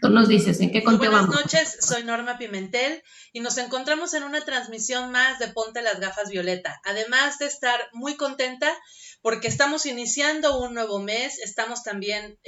Tú nos dices en qué Muy conteo buenas vamos. noches, soy Norma Pimentel y nos encontramos en una transmisión más de Ponte las Gafas Violeta. Además de estar muy contenta porque estamos iniciando un nuevo mes, estamos también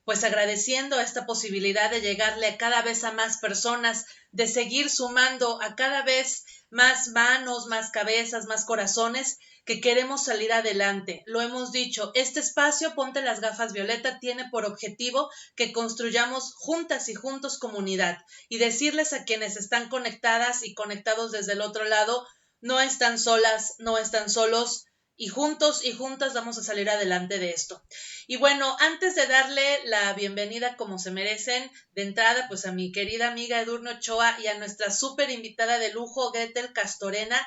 pues agradeciendo esta posibilidad de llegarle a cada vez a más personas, de seguir sumando a cada vez más manos, más cabezas, más corazones que queremos salir adelante. Lo hemos dicho, este espacio Ponte las Gafas Violeta tiene por objetivo que construyamos juntas y juntos comunidad y decirles a quienes están conectadas y conectados desde el otro lado, no están solas, no están solos y juntos y juntas vamos a salir adelante de esto. Y bueno, antes de darle la bienvenida como se merecen, de entrada pues a mi querida amiga Edurne Ochoa y a nuestra súper invitada de lujo Gretel Castorena,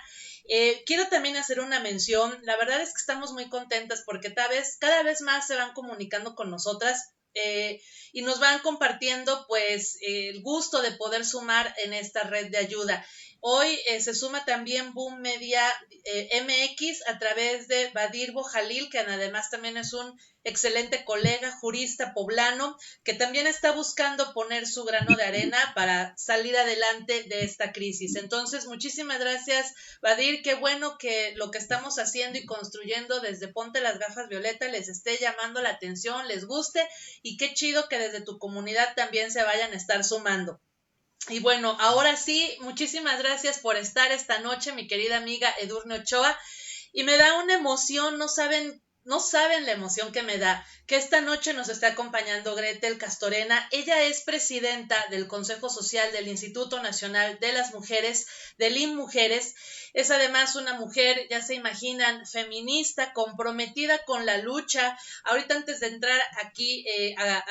quiero también hacer una mención. La verdad es que estamos muy contentas porque cada vez más se van comunicando con nosotras y nos van compartiendo pues el gusto de poder sumar en esta red de ayuda. Hoy se suma también Boom Media MX a través de Badir Bojalil, que además también es un excelente colega, jurista poblano, que también está buscando poner su grano de arena para salir adelante de esta crisis. Entonces, muchísimas gracias, Badir. Qué bueno que lo que estamos haciendo y construyendo desde Ponte las Gafas Violeta les esté llamando la atención, les guste, y qué chido que desde tu comunidad también se vayan a estar sumando. Y bueno, ahora sí, muchísimas gracias por estar esta noche, mi querida amiga Edurne Ochoa. Y me da una emoción, no saben la emoción que me da, que esta noche nos está acompañando Gretel Castorena. Ella es presidenta del Consejo Social del Instituto Nacional de las Mujeres, del INMujeres. Es además una mujer, ya se imaginan, feminista, comprometida con la lucha. Ahorita antes de entrar aquí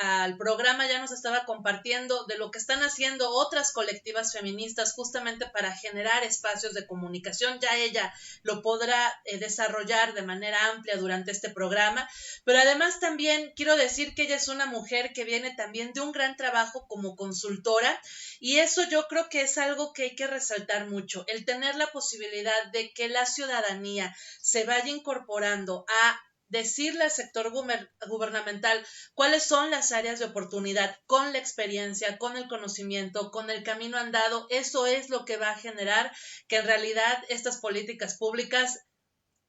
al programa ya nos estaba compartiendo de lo que están haciendo otras colectivas feministas justamente para generar espacios de comunicación. Ya ella lo podrá desarrollar de manera amplia durante este programa, pero además también quiero decir que ella es una mujer que viene también de un gran trabajo como consultora, y eso yo creo que es algo que hay que resaltar mucho, el tener la posibilidad de que la ciudadanía se vaya incorporando a decirle al sector gubernamental cuáles son las áreas de oportunidad con la experiencia, con el conocimiento, con el camino andado. Eso es lo que va a generar que en realidad estas políticas públicas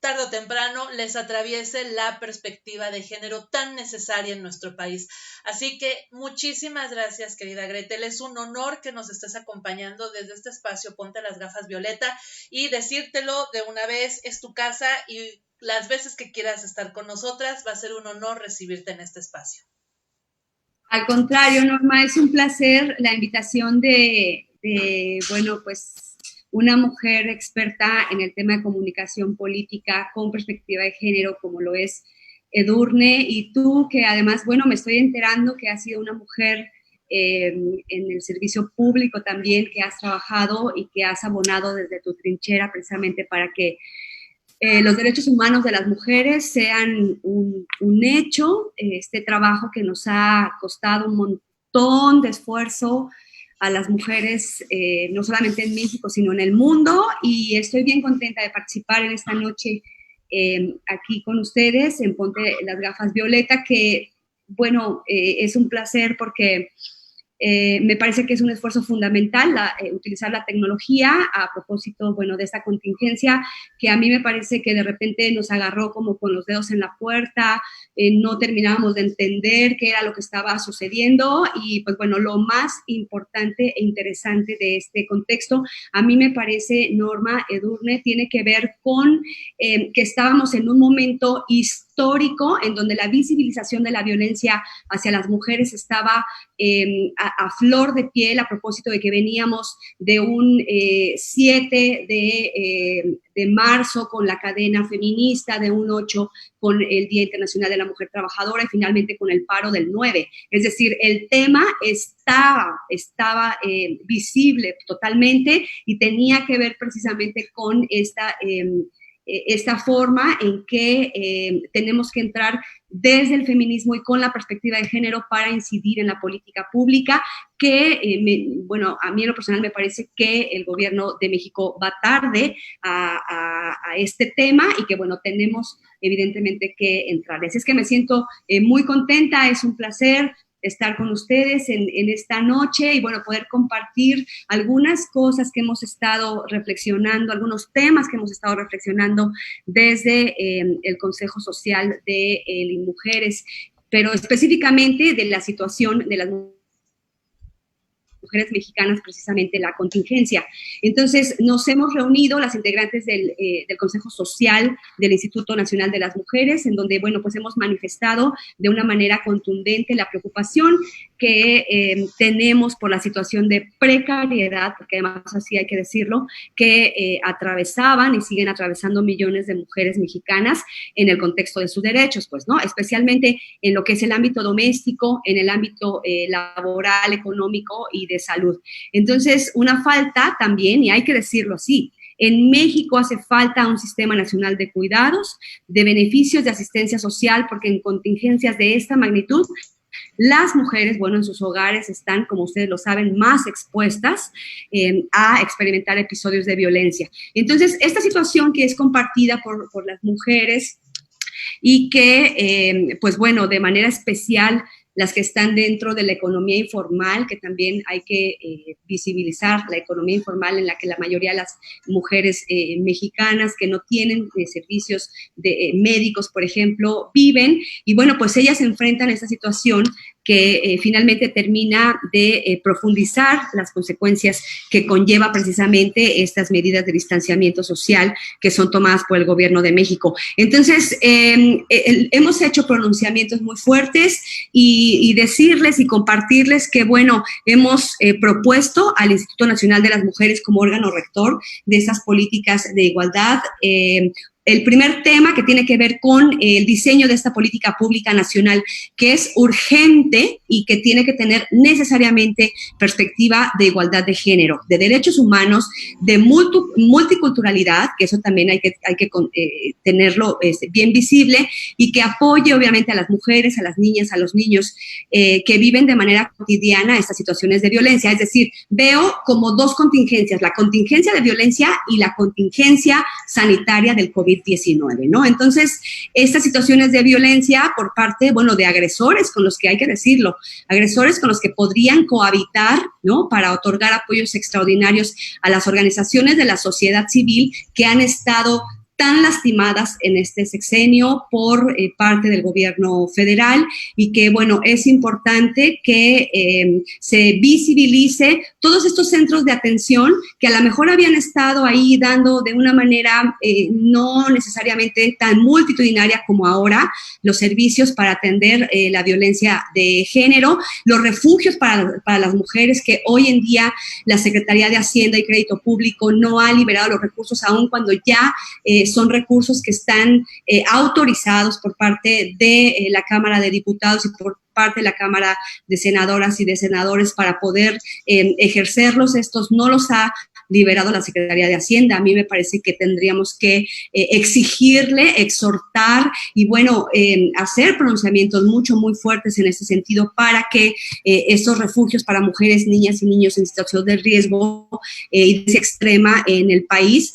tarde o temprano les atraviese la perspectiva de género tan necesaria en nuestro país. Así que muchísimas gracias, querida Gretel. Es un honor que nos estés acompañando desde este espacio Ponte las Gafas Violeta, y decírtelo de una vez, es tu casa y las veces que quieras estar con nosotras va a ser un honor recibirte en este espacio. Al contrario, Norma, es un placer la invitación bueno, pues una mujer experta en el tema de comunicación política con perspectiva de género, como lo es Edurne, y tú que además, bueno, me estoy enterando que has sido una mujer en el servicio público también, que has trabajado y que has abonado desde tu trinchera precisamente para que los derechos humanos de las mujeres sean un hecho, este trabajo que nos ha costado un montón de esfuerzo a las mujeres, no solamente en México, sino en el mundo, y estoy bien contenta de participar en esta noche aquí con ustedes en Ponte las Gafas Violeta, que, bueno, es un placer porque me parece que es un esfuerzo fundamental utilizar la tecnología a propósito, bueno, de esta contingencia que a mí me parece que de repente nos agarró como con los dedos en la puerta, no terminábamos de entender qué era lo que estaba sucediendo y pues bueno, lo más importante e interesante de este contexto, a mí me parece, Norma, Edurne, tiene que ver con que estábamos en un momento histórico en donde la visibilización de la violencia hacia las mujeres estaba a flor de piel a propósito de que veníamos de un 7 de marzo con la cadena feminista, de un 8 con el Día Internacional de la Mujer Trabajadora y finalmente con el paro del 9. Es decir, el tema estaba visible totalmente y tenía que ver precisamente con esta forma en que tenemos que entrar desde el feminismo y con la perspectiva de género para incidir en la política pública, que, bueno, a mí en lo personal me parece que el gobierno de México va tarde a este tema y que, bueno, tenemos evidentemente que entrar. Así es que me siento muy contenta, es un placer estar con ustedes en esta noche y, bueno, poder compartir algunas cosas que hemos estado reflexionando, algunos temas que hemos estado reflexionando desde el Consejo Social de Mujeres, pero específicamente de la situación de las mujeres mexicanas, precisamente la contingencia. Entonces, nos hemos reunido las integrantes del Consejo Social del Instituto Nacional de las Mujeres, en donde, bueno, pues hemos manifestado de una manera contundente la preocupación que tenemos por la situación de precariedad, porque además así hay que decirlo, que atravesaban y siguen atravesando millones de mujeres mexicanas en el contexto de sus derechos, pues, ¿no? Especialmente en lo que es el ámbito doméstico, en el ámbito laboral, económico y de salud. Entonces, una falta también, y hay que decirlo así, en México hace falta un sistema nacional de cuidados, de beneficios de asistencia social, porque en contingencias de esta magnitud, las mujeres, bueno, en sus hogares están, como ustedes lo saben, más expuestas a experimentar episodios de violencia. Entonces, esta situación que es compartida por las mujeres y que, pues bueno, de manera especial, las que están dentro de la economía informal, que también hay que visibilizar la economía informal en la que la mayoría de las mujeres mexicanas que no tienen servicios médicos, por ejemplo, viven. Y bueno, pues ellas se enfrentan a esta situación que finalmente termina de profundizar las consecuencias que conlleva precisamente estas medidas de distanciamiento social que son tomadas por el gobierno de México. Entonces, hemos hecho pronunciamientos muy fuertes y decirles y compartirles que, bueno, hemos propuesto al Instituto Nacional de las Mujeres como órgano rector de esas políticas de igualdad, el primer tema que tiene que ver con el diseño de esta política pública nacional, que es urgente y que tiene que tener necesariamente perspectiva de igualdad de género, de derechos humanos, de multiculturalidad, que eso también hay que tenerlo bien visible, y que apoye obviamente a las mujeres, a las niñas, a los niños que viven de manera cotidiana estas situaciones de violencia. Es decir, veo como dos contingencias, la contingencia de violencia y la contingencia sanitaria del COVID-19, ¿no? Entonces, estas situaciones de violencia por parte, bueno, de agresores con los que hay que decirlo, agresores con los que podrían cohabitar, ¿no? Para otorgar apoyos extraordinarios a las organizaciones de la sociedad civil que han estado tan lastimadas en este sexenio por parte del gobierno federal, y que, bueno, es importante que se visibilice todos estos centros de atención que a lo mejor habían estado ahí dando de una manera no necesariamente tan multitudinaria como ahora los servicios para atender la violencia de género, los refugios para las mujeres, que hoy en día la Secretaría de Hacienda y Crédito Público no ha liberado los recursos, aún cuando ya son recursos que están autorizados por parte de la Cámara de Diputados y por parte de la Cámara de Senadoras y de Senadores para poder ejercerlos. Estos no los ha liberado la Secretaría de Hacienda. A mí me parece que tendríamos que exigirle, exhortar y, bueno, hacer pronunciamientos muy fuertes en este sentido para que estos refugios para mujeres, niñas y niños en situación de riesgo y de extrema en el país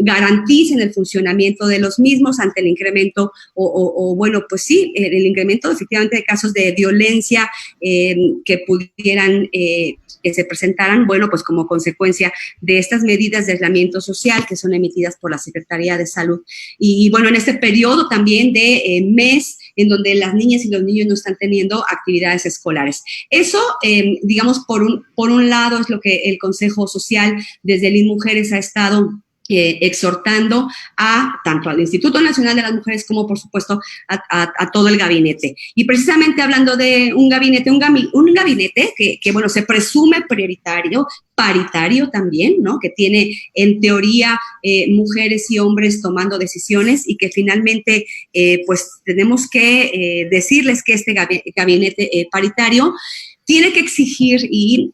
garanticen el funcionamiento de los mismos ante el incremento bueno, pues sí, el incremento efectivamente de casos de violencia que pudieran que se presentaran, bueno, pues como consecuencia de estas medidas de aislamiento social que son emitidas por la Secretaría de Salud. Y bueno, en este periodo también de mes en donde las niñas y los niños no están teniendo actividades escolares. Eso, digamos, por un lado es lo que el Consejo Social desde el Mujeres ha estado exhortando tanto al Instituto Nacional de las Mujeres como, por supuesto, a todo el gabinete. Y precisamente hablando de un gabinete que bueno, se presume prioritario, paritario también, ¿no? Que tiene, en teoría, mujeres y hombres tomando decisiones y que finalmente, pues, tenemos que decirles que este gabinete paritario tiene que exigir y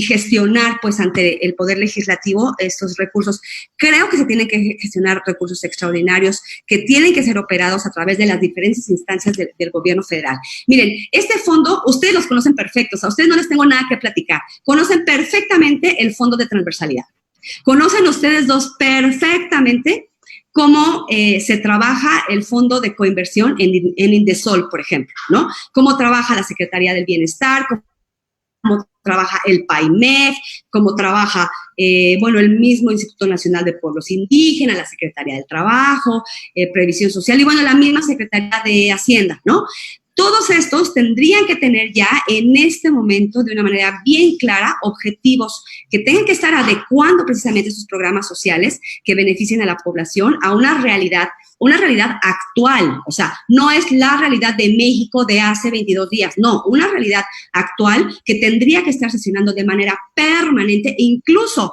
gestionar, pues, ante el Poder Legislativo estos recursos. Creo que se tienen que gestionar recursos extraordinarios que tienen que ser operados a través de las diferentes instancias del gobierno federal. Miren, este fondo, ustedes los conocen perfectos, a ustedes no les tengo nada que platicar. Conocen perfectamente el Fondo de Transversalidad. Conocen ustedes dos perfectamente cómo se trabaja el fondo de coinversión en Indesol, por ejemplo, ¿no? Cómo trabaja la Secretaría del Bienestar, cómo trabaja el PAIMEF, cómo trabaja, el mismo Instituto Nacional de Pueblos Indígenas, la Secretaría del Trabajo, Previsión Social y, la misma Secretaría de Hacienda, ¿no? Todos estos tendrían que tener ya en este momento, de una manera bien clara, objetivos que tengan que estar adecuando precisamente sus programas sociales que beneficien a la población a una realidad actual. O sea, no es la realidad de México de hace 22 días, no, una realidad actual que tendría que estar sesionando de manera permanente, incluso,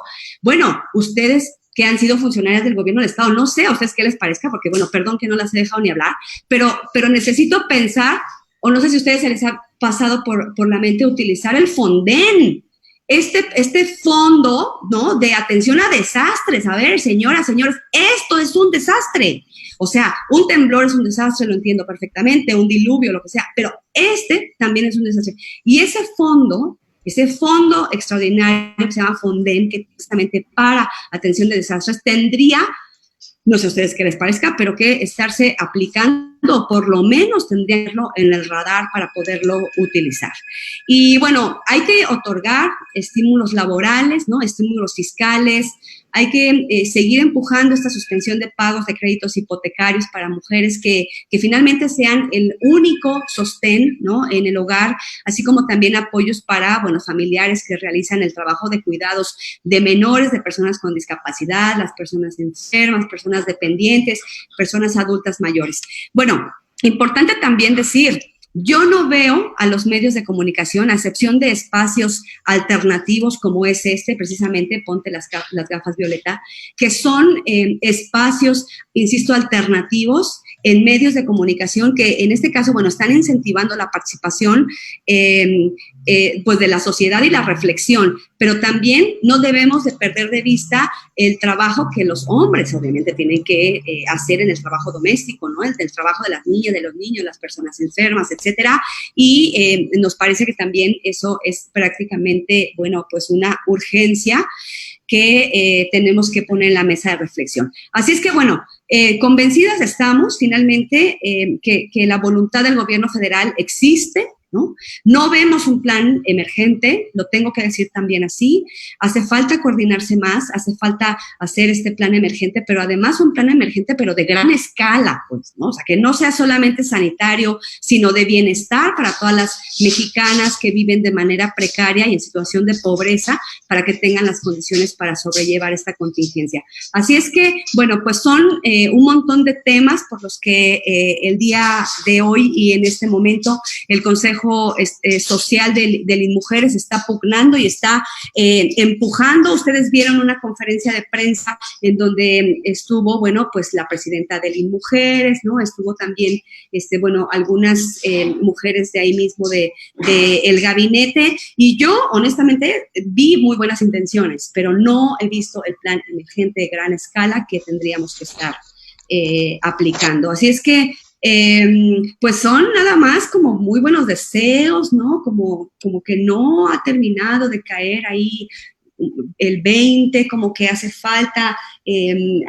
ustedes que han sido funcionarias del gobierno del Estado, no sé a ustedes qué les parezca, porque, perdón que no las he dejado ni hablar, pero necesito pensar, o no sé si a ustedes se les ha pasado por la mente utilizar el Fonden, este fondo, ¿no?, de atención a desastres. A ver, señoras, señores, esto es un desastre. O sea, un temblor es un desastre, lo entiendo perfectamente, un diluvio, lo que sea, pero este también es un desastre. Y ese fondo extraordinario que se llama Fonden, que justamente para atención de desastres, tendría, no sé a ustedes qué les parezca, pero que estarse aplicando, por lo menos tendría que verlo en el radar para poderlo utilizar. Y hay que otorgar estímulos laborales, ¿no?, estímulos fiscales. Hay que seguir empujando esta suspensión de pagos de créditos hipotecarios para mujeres que finalmente sean el único sostén, ¿no?, en el hogar, así como también apoyos para, familiares que realizan el trabajo de cuidados de menores, de personas con discapacidad, las personas enfermas, personas dependientes, personas adultas mayores. Importante también decir, yo no veo a los medios de comunicación, a excepción de espacios alternativos como es precisamente, ponte las gafas, Violeta, que son espacios, insisto, alternativos en medios de comunicación que en este caso, están incentivando la participación de la sociedad y la reflexión, pero también no debemos de perder de vista el trabajo que los hombres obviamente tienen que hacer en el trabajo doméstico, ¿no?, el trabajo de las niñas, de los niños, las personas enfermas, etcétera, y nos parece que también eso es prácticamente, una urgencia que tenemos que poner en la mesa de reflexión. Así es que, convencidas estamos finalmente que la voluntad del gobierno federal existe, ¿no? No vemos un plan emergente, lo tengo que decir también así. Hace falta coordinarse más, hace falta hacer este plan emergente, pero además un plan emergente, pero de gran escala, pues, ¿no? O sea, que no sea solamente sanitario, sino de bienestar para todas las mexicanas que viven de manera precaria y en situación de pobreza, para que tengan las condiciones para sobrellevar esta contingencia. Así es que, son un montón de temas por los que el día de hoy y en este momento el Consejo Social de INMujeres está pugnando y está empujando. Ustedes vieron una conferencia de prensa en donde estuvo, la presidenta de INMujeres, ¿no? Estuvo también, algunas mujeres de ahí mismo de el gabinete, y yo, honestamente, vi muy buenas intenciones, pero no he visto el plan emergente de gran escala que tendríamos que estar aplicando. Así es que son nada más como muy buenos deseos, ¿no? Como que no ha terminado de caer ahí el 20, como que hace falta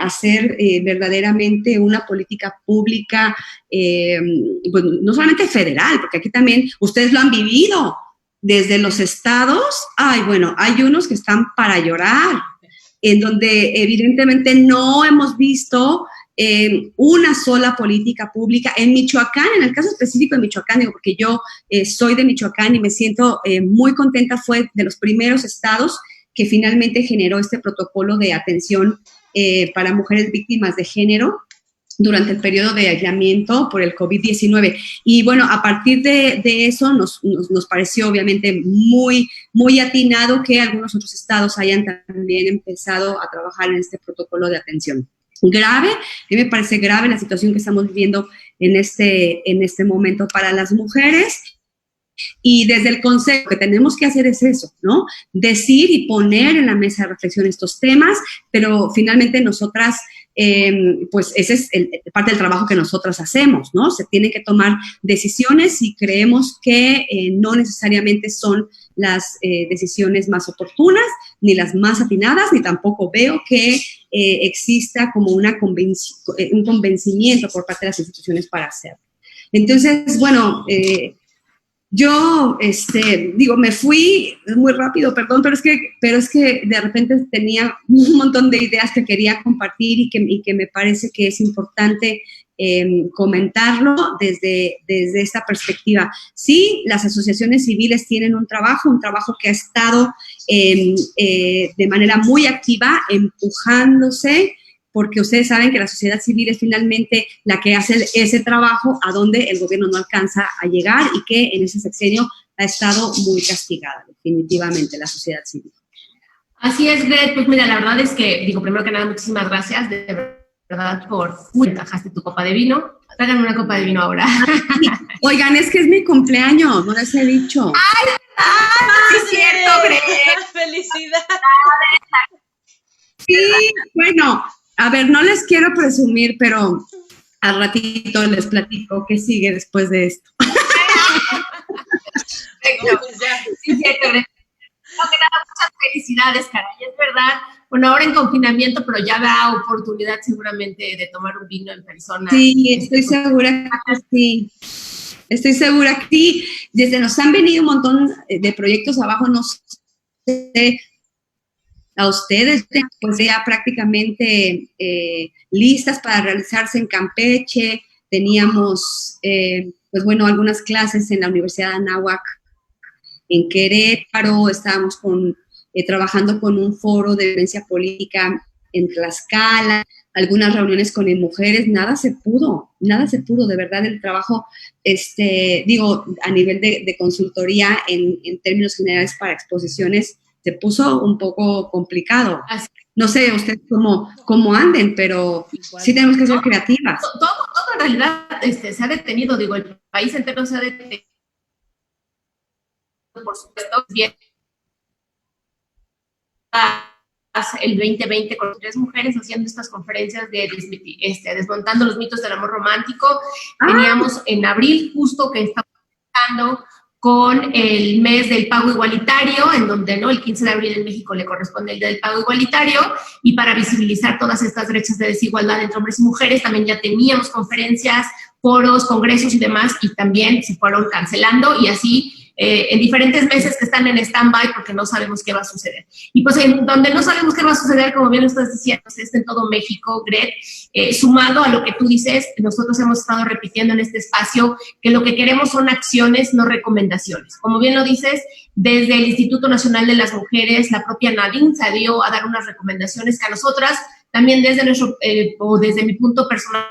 hacer verdaderamente una política pública, no solamente federal, porque aquí también ustedes lo han vivido desde los estados. Hay unos que están para llorar, en donde evidentemente no hemos visto una sola política pública. En Michoacán, en el caso específico de Michoacán, digo, porque yo soy de Michoacán y me siento muy contenta, fue de los primeros estados que finalmente generó este protocolo de atención para mujeres víctimas de género durante el periodo de aislamiento por el COVID-19. Y a partir de eso nos pareció obviamente muy, muy atinado que algunos otros estados hayan también empezado a trabajar en este protocolo de atención. Grave, a mí me parece grave la situación que estamos viviendo en este momento para las mujeres, y desde el Consejo lo que tenemos que hacer es eso, ¿no? Decir y poner en la mesa de reflexión estos temas, pero finalmente nosotras pues ese es parte del trabajo que nosotros hacemos, ¿no? Se tienen que tomar decisiones y creemos que no necesariamente son las decisiones más oportunas, ni las más atinadas, ni tampoco veo que exista como un convencimiento por parte de las instituciones para hacerlo. Entonces, bueno, yo, digo, me fui muy rápido, perdón, pero es que de repente tenía un montón de ideas que quería compartir y que me parece que es importante comentarlo desde esta perspectiva. Sí, las asociaciones civiles tienen un trabajo que ha estado de manera muy activa empujándose, porque ustedes saben que la sociedad civil es finalmente la que hace ese trabajo a donde el gobierno no alcanza a llegar y que en ese sexenio ha estado muy castigada, definitivamente, la sociedad civil. Así es, Gret. Pues mira, la verdad es que, digo, primero que nada, muchísimas gracias, de verdad, por dejaste tu copa de vino. Tráiganme una copa de vino ahora. Oigan, es que es mi cumpleaños, no les he dicho. ¡Ay, sí es cierto, Gret! ¡Felicidades! Sí, bueno, a ver, no les quiero presumir, pero al ratito les platico qué sigue después de esto. Perfecto. Pues ya. Sí, cierto, Gret. No, que nada, muchas felicidades, caray, es verdad. Bueno, ahora en confinamiento, pero ya habrá oportunidad seguramente de tomar un vino en persona. Sí, estoy segura que sí. Estoy segura que sí. Desde nos han venido un montón de proyectos abajo, no sé, a ustedes, pues ya prácticamente listas para realizarse en Campeche. Teníamos, pues bueno, algunas clases en la Universidad de Anáhuac, en Querétaro. Estábamos trabajando con un foro de violencia política en Tlaxcala, algunas reuniones con mujeres. Nada se pudo, de verdad. El trabajo, digo, a nivel de consultoría en términos generales para exposiciones, se puso un poco complicado. No sé ustedes cómo anden, pero sí tenemos que ser creativas. Todo en realidad se ha detenido, digo, el país entero se ha detenido, por supuesto, bien. El 2020 con 3 mujeres haciendo estas conferencias de desmontando los mitos del amor romántico. Teníamos en abril justo que estamos empezando con el mes del pago igualitario, en donde el 15 de abril en México le corresponde el día del pago igualitario, y para visibilizar todas estas brechas de desigualdad entre hombres y mujeres también ya teníamos conferencias, foros, congresos y demás, y también se fueron cancelando, y así en diferentes meses que están en stand-by porque no sabemos qué va a suceder. Y pues en donde no sabemos qué va a suceder, como bien lo estás diciendo, es en todo México, Gret, sumado a lo que tú dices, nosotros hemos estado repitiendo en este espacio que lo que queremos son acciones, no recomendaciones. Como bien lo dices, desde el Instituto Nacional de las Mujeres, la propia Nadine salió a dar unas recomendaciones que a nosotras, también desde desde mi punto personal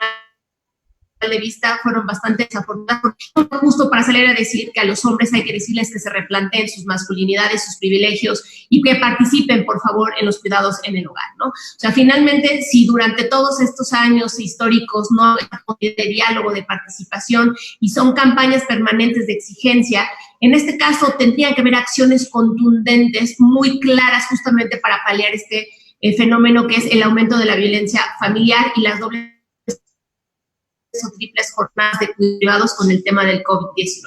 de vista, fueron bastante desafortunadas, justo para salir a decir que a los hombres hay que decirles que se replanteen sus masculinidades, sus privilegios, y que participen, por favor, en los cuidados en el hogar, ¿no? O sea, finalmente, si durante todos estos años históricos no hay de diálogo, de participación, y son campañas permanentes de exigencia, en este caso tendrían que haber acciones contundentes, muy claras, justamente para paliar este fenómeno que es el aumento de la violencia familiar y las dobles o triples jornadas de cuidados con el tema del COVID-19.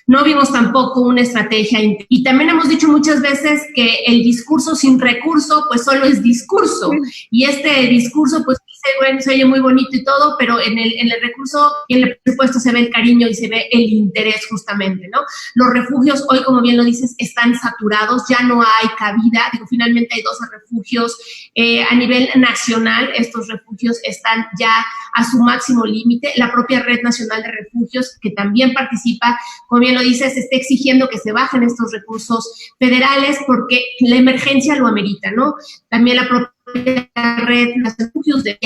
No vimos tampoco una estrategia, y también hemos dicho muchas veces que el discurso sin recurso, pues solo es discurso, y este discurso, pues bueno, se oye muy bonito y todo, pero en el recurso y en el presupuesto se ve el cariño y se ve el interés justamente, ¿no? Los refugios hoy, como bien lo dices, están saturados, ya no hay cabida, digo, finalmente hay 12 refugios a nivel nacional, estos refugios están ya a su máximo límite. La propia Red Nacional de Refugios, que también participa, como bien lo dices, está exigiendo que se bajen estos recursos federales porque la emergencia lo amerita, ¿no? También la propia Red Nacional de Refugios ya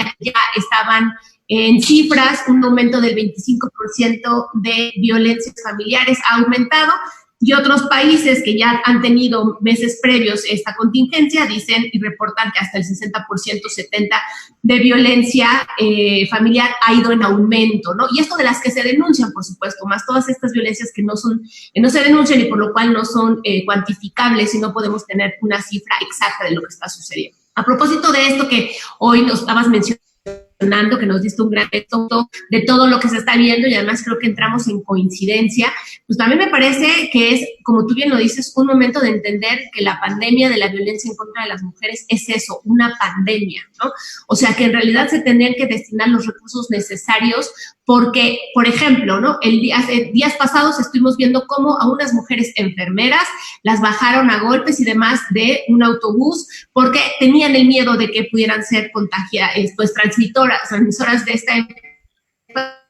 estaban en cifras, un aumento del 25% de violencias familiares ha aumentado, y otros países que ya han tenido meses previos esta contingencia dicen y reportan que hasta el 60%, 70% de violencia familiar ha ido en aumento, ¿no? Y esto de las que se denuncian, por supuesto, más todas estas violencias que no se denuncian y por lo cual no son cuantificables y no podemos tener una cifra exacta de lo que está sucediendo. A propósito de esto que hoy nos estabas mencionando, que nos diste un gran reto de todo lo que se está viendo y además creo que entramos en coincidencia, pues también me parece que es, como tú bien lo dices, un momento de entender que la pandemia de la violencia en contra de las mujeres es eso, una pandemia, ¿no? O sea, que en realidad se tendrían que destinar los recursos necesarios porque, por ejemplo, ¿no? Días pasados estuvimos viendo cómo a unas mujeres enfermeras las bajaron a golpes y demás de un autobús porque tenían el miedo de que pudieran ser contagiadas, pues transmisoras de esta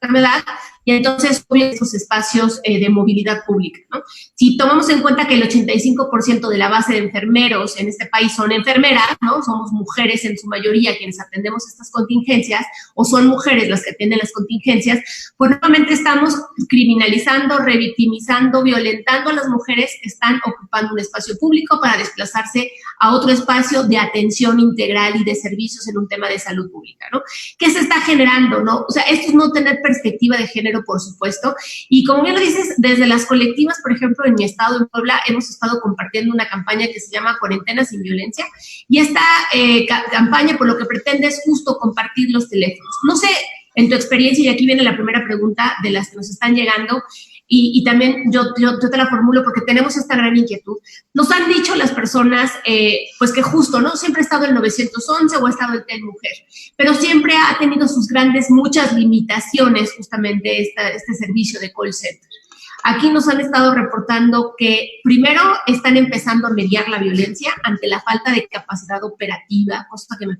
enfermedad, y entonces esos espacios de movilidad pública, ¿no? Si tomamos en cuenta que el 85% de la base de enfermeros en este país son enfermeras, ¿no? Somos mujeres en su mayoría quienes atendemos estas contingencias, o son mujeres las que atienden las contingencias, pues nuevamente estamos criminalizando, revictimizando, violentando a las mujeres que están ocupando un espacio público para desplazarse a otro espacio de atención integral y de servicios en un tema de salud pública, ¿no? ¿Qué se está generando, no? O sea, esto es no tener perspectiva de género, por supuesto, y como bien lo dices, desde las colectivas, por ejemplo, en mi estado, en Puebla, hemos estado compartiendo una campaña que se llama Cuarentena sin Violencia, y esta campaña, por lo que pretende, es justo compartir los teléfonos. No sé, en tu experiencia, y aquí viene la primera pregunta de las que nos están llegando, y también yo te la formulo porque tenemos esta gran inquietud. Nos han dicho las personas, pues que justo, ¿no? Siempre ha estado el 911 o ha estado el Telmujer, pero siempre ha tenido muchas limitaciones justamente este servicio de call center. Aquí nos han estado reportando que primero están empezando a mediar la violencia ante la falta de capacidad operativa, cosa que me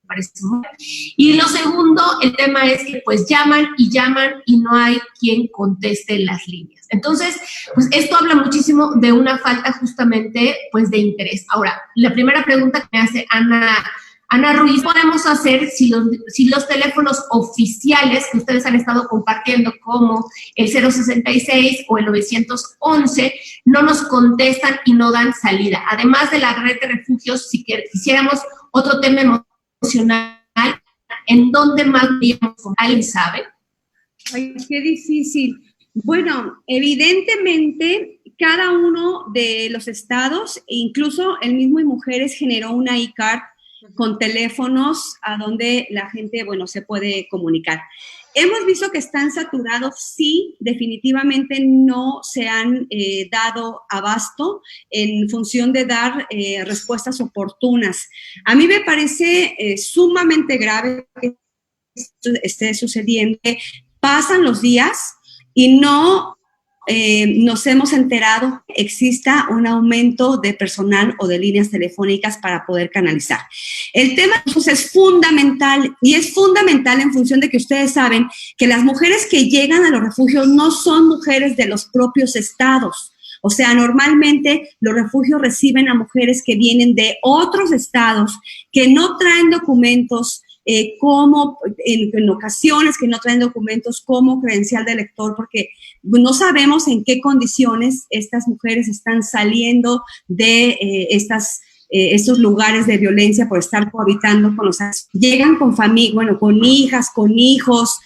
parece muy bien. Y lo segundo, el tema es que pues llaman y no hay quien conteste las líneas. Entonces, pues esto habla muchísimo de una falta justamente pues de interés. Ahora, la primera pregunta que me hace Ana Ruiz, ¿qué podemos hacer si los teléfonos oficiales que ustedes han estado compartiendo, como el 066 o el 911, no nos contestan y no dan salida? Además de la red de refugios, si quisiéramos otro tema emocional, ¿en dónde más digamos? ¿Alguien sabe? Ay, qué difícil. Bueno, evidentemente, cada uno de los estados, incluso el mismo Mujeres, generó una iCard con teléfonos a donde la gente, bueno, se puede comunicar. Hemos visto que están saturados, sí, definitivamente no se han dado abasto en función de dar respuestas oportunas. A mí me parece sumamente grave que esto esté sucediendo. Pasan los días y no nos hemos enterado que exista un aumento de personal o de líneas telefónicas para poder canalizar. El tema pues, es fundamental, y es fundamental en función de que ustedes saben que las mujeres que llegan a los refugios no son mujeres de los propios estados. O sea, normalmente los refugios reciben a mujeres que vienen de otros estados, que no traen documentos, como en ocasiones que no traen documentos como credencial de lector, porque no sabemos en qué condiciones estas mujeres están saliendo de estos lugares de violencia por estar cohabitando con los... Llegan con familia, bueno, con hijas, con hijos,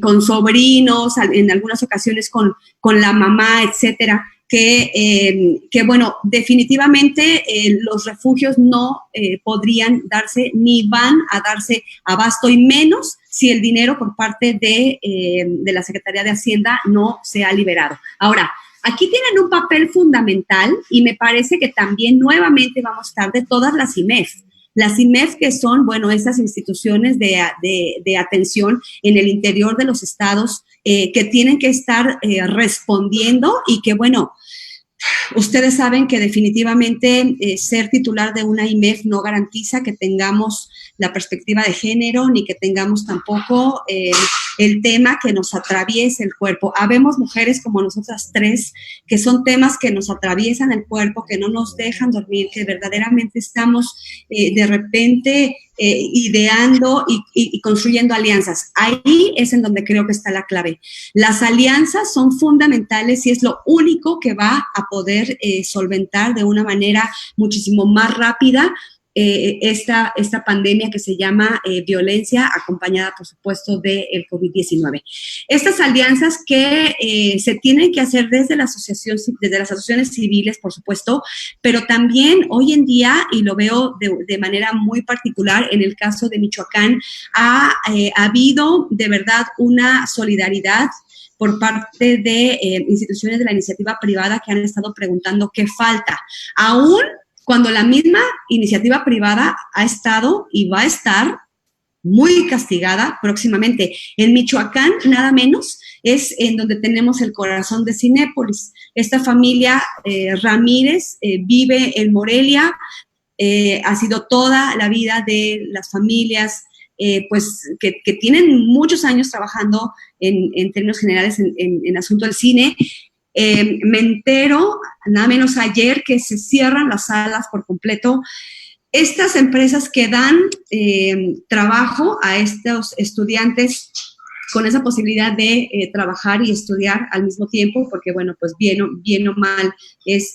con sobrinos, en algunas ocasiones con la mamá, etcétera. Que bueno, definitivamente los refugios no podrían darse ni van a darse abasto, y menos si el dinero por parte de la Secretaría de Hacienda no se ha liberado. Ahora, aquí tienen un papel fundamental, y me parece que también nuevamente vamos a estar de todas las IMEF. Las IMEF, que son, bueno, esas instituciones de atención en el interior de los estados, que tienen que estar respondiendo, y que, bueno, ustedes saben que definitivamente ser titular de una IMEF no garantiza que tengamos la perspectiva de género, ni que tengamos tampoco el tema que nos atraviese el cuerpo. Habemos mujeres como nosotras tres, que son temas que nos atraviesan el cuerpo, que no nos dejan dormir, que verdaderamente estamos de repente ideando y construyendo alianzas. Ahí es en donde creo que está la clave. Las alianzas son fundamentales y es lo único que va a poder solventar de una manera muchísimo más rápida esta pandemia que se llama violencia, acompañada, por supuesto, del COVID-19. Estas alianzas que se tienen que hacer desde las asociaciones civiles, por supuesto, pero también hoy en día, y lo veo de manera muy particular en el caso de Michoacán, ha habido de verdad una solidaridad por parte de instituciones de la iniciativa privada que han estado preguntando qué falta, aún cuando la misma iniciativa privada ha estado y va a estar muy castigada próximamente. En Michoacán, nada menos, es en donde tenemos el corazón de Cinépolis. Esta familia Ramírez vive en Morelia, ha sido toda la vida de las familias pues que tienen muchos años trabajando en términos generales en asunto del cine. Me entero, nada menos ayer, que se cierran las salas por completo. Estas empresas que dan trabajo a estos estudiantes con esa posibilidad de trabajar y estudiar al mismo tiempo, porque, bueno, pues bien o mal es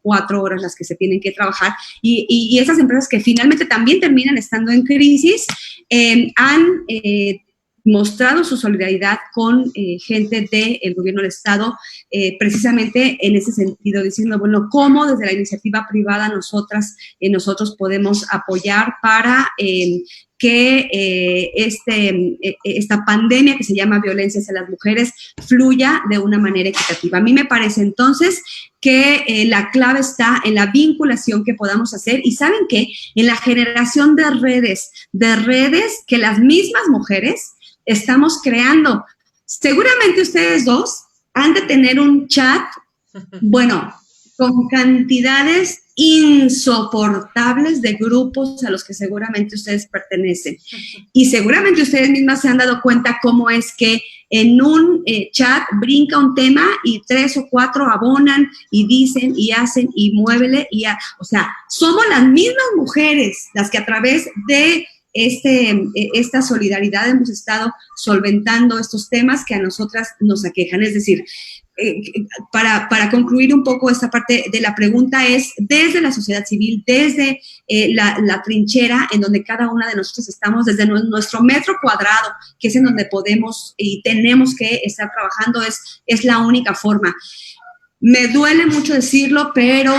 4 horas las que se tienen que trabajar, y esas empresas que finalmente también terminan estando en crisis, han mostrado su solidaridad con gente del gobierno del Estado, precisamente en ese sentido, diciendo, bueno, cómo desde la iniciativa privada nosotros podemos apoyar para que esta pandemia que se llama violencia hacia las mujeres fluya de una manera equitativa. A mí me parece entonces que la clave está en la vinculación que podamos hacer, y ¿saben qué? En la generación de redes que las mismas mujeres estamos creando. Seguramente ustedes dos han de tener un chat, bueno, con cantidades insoportables de grupos a los que seguramente ustedes pertenecen. Y seguramente ustedes mismas se han dado cuenta cómo es que en un chat brinca un tema y 3 o 4 abonan y dicen y hacen y muévele. O sea, somos las mismas mujeres las que a través de esta solidaridad hemos estado solventando estos temas que a nosotras nos aquejan. Es decir, para concluir un poco esta parte de la pregunta, es desde la sociedad civil, desde la trinchera en donde cada una de nosotros estamos, desde nuestro metro cuadrado, que es en donde podemos y tenemos que estar trabajando, es la única forma. Me duele mucho decirlo, pero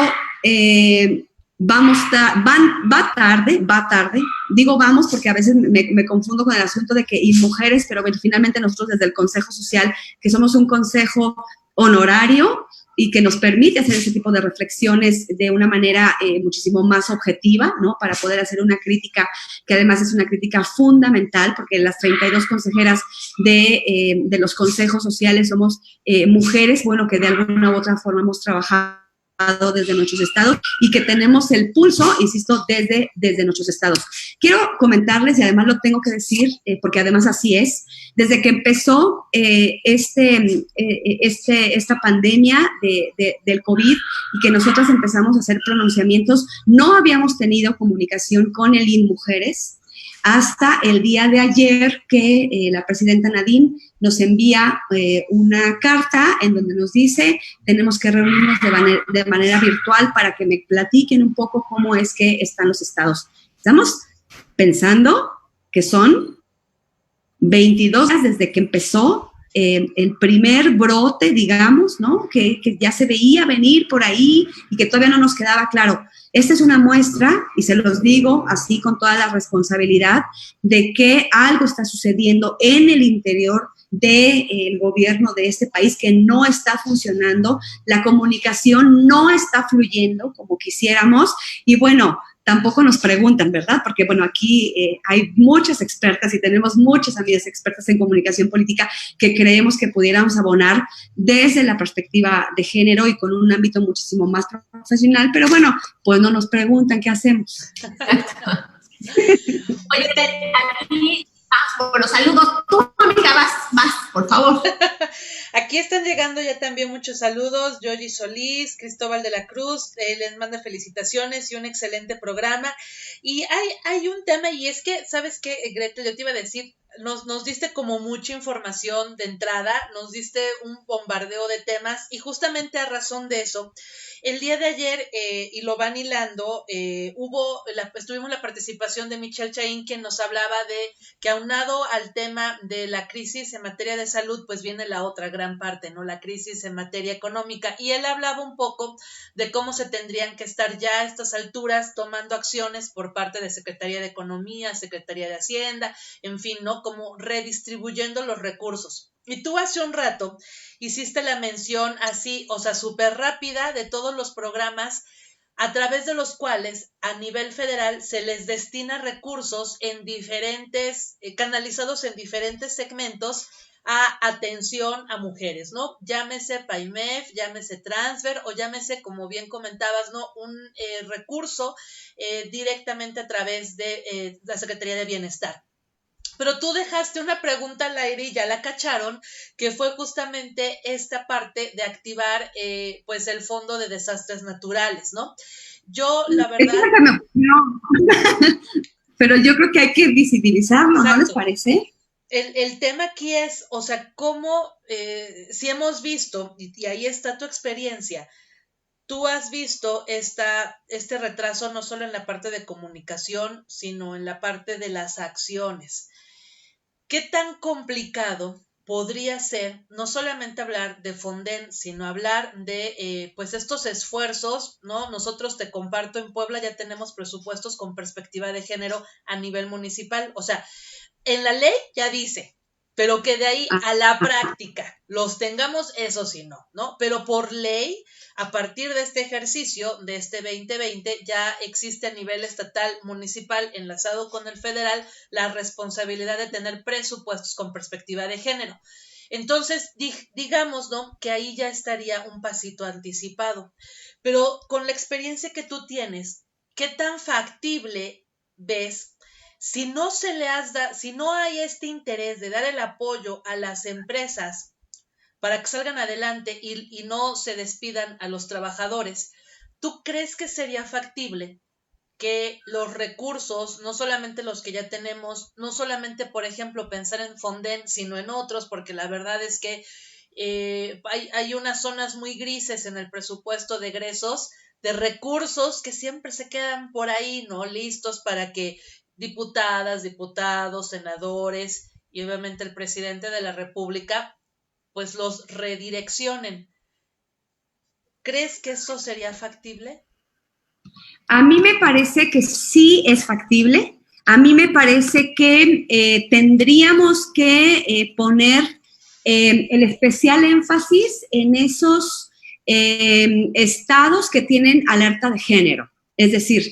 va tarde, digo vamos porque a veces me confundo con el asunto de que y mujeres, pero bueno, finalmente nosotros desde el Consejo Social, que somos un consejo honorario y que nos permite hacer ese tipo de reflexiones de una manera muchísimo más objetiva, ¿no? Para poder hacer una crítica, que además es una crítica fundamental, porque las 32 consejeras de los consejos sociales somos mujeres, bueno, que de alguna u otra forma hemos trabajado desde nuestros estados y que tenemos el pulso, insisto, desde nuestros estados. Quiero comentarles, y además lo tengo que decir, porque además así es, desde que empezó esta pandemia del COVID y que nosotros empezamos a hacer pronunciamientos, no habíamos tenido comunicación con el INMujeres hasta el día de ayer que la presidenta Nadine nos envía una carta en donde nos dice tenemos que reunirnos de manera virtual para que me platiquen un poco cómo es que están los estados. Estamos pensando que son 22 días desde que empezó el primer brote, digamos, ¿no? Que ya se veía venir por ahí y que todavía no nos quedaba claro. Esta es una muestra, y se los digo así con toda la responsabilidad, de que algo está sucediendo en el interior del gobierno de este país que no está funcionando, la comunicación no está fluyendo como quisiéramos, y bueno, tampoco nos preguntan, ¿verdad? Porque, bueno, aquí hay muchas expertas y tenemos muchas amigas expertas en comunicación política que creemos que pudiéramos abonar desde la perspectiva de género y con un ámbito muchísimo más profesional, pero bueno, pues no nos preguntan qué hacemos. Oye, aquí, bueno, saludos. Tú, amiga, vas, por favor. Aquí están llegando ya también muchos saludos. Yoyi Solís, Cristóbal de la Cruz, les manda felicitaciones y un excelente programa. Y hay un tema, y es que, ¿sabes qué, Gretel? Yo te iba a decir, nos diste como mucha información de entrada, nos diste un bombardeo de temas y justamente a razón de eso, el día de ayer, y lo van hilando, tuvimos la participación de Michelle Chaín, quien nos hablaba de que aunado al tema de la crisis en materia de salud, pues viene la otra gran parte, ¿no? La crisis en materia económica. Y él hablaba un poco de cómo se tendrían que estar ya a estas alturas tomando acciones por parte de Secretaría de Economía, Secretaría de Hacienda, en fin, ¿no? Como redistribuyendo los recursos. Y tú hace un rato hiciste la mención así, o sea, súper rápida de todos los programas a través de los cuales a nivel federal se les destina recursos en diferentes, canalizados en diferentes segmentos a atención a mujeres, ¿no? Llámese PAIMEF, llámese Transfer o llámese, como bien comentabas, ¿no? Un recurso directamente a través de la Secretaría de Bienestar. Pero tú dejaste una pregunta al aire y ya la cacharon, que fue justamente esta parte de activar pues el Fondo de Desastres Naturales, ¿no? Yo, la verdad... Pero yo creo que hay que visibilizarlo, ¿no les parece? El tema aquí es, o sea, cómo, si hemos visto, y ahí está tu experiencia, tú has visto este retraso no solo en la parte de comunicación, sino en la parte de las acciones. ¿Qué tan complicado podría ser no solamente hablar de Fonden, sino hablar de pues estos esfuerzos, ¿no? Nosotros, te comparto, en Puebla ya tenemos presupuestos con perspectiva de género a nivel municipal. O sea, en la ley ya dice, pero que de ahí a la práctica los tengamos, eso sí ¿no? Pero por ley, a partir de este ejercicio, de este 2020, ya existe a nivel estatal, municipal, enlazado con el federal, la responsabilidad de tener presupuestos con perspectiva de género. Entonces, digamos, ¿no? Que ahí ya estaría un pasito anticipado. Pero con la experiencia que tú tienes, ¿qué tan factible ves? Si no si no hay este interés de dar el apoyo a las empresas para que salgan adelante y no se despidan a los trabajadores, ¿tú crees que sería factible que los recursos, no solamente los que ya tenemos, no solamente, por ejemplo, pensar en Fonden, sino en otros, porque la verdad es que hay unas zonas muy grises en el presupuesto de egresos, de recursos que siempre se quedan por ahí, ¿no? Listos para que diputadas, diputados, senadores y obviamente el presidente de la República pues los redireccionen. ¿Crees que eso sería factible? A mí me parece que sí es factible. A mí me parece que tendríamos que poner el especial énfasis en esos estados que tienen alerta de género. Es decir,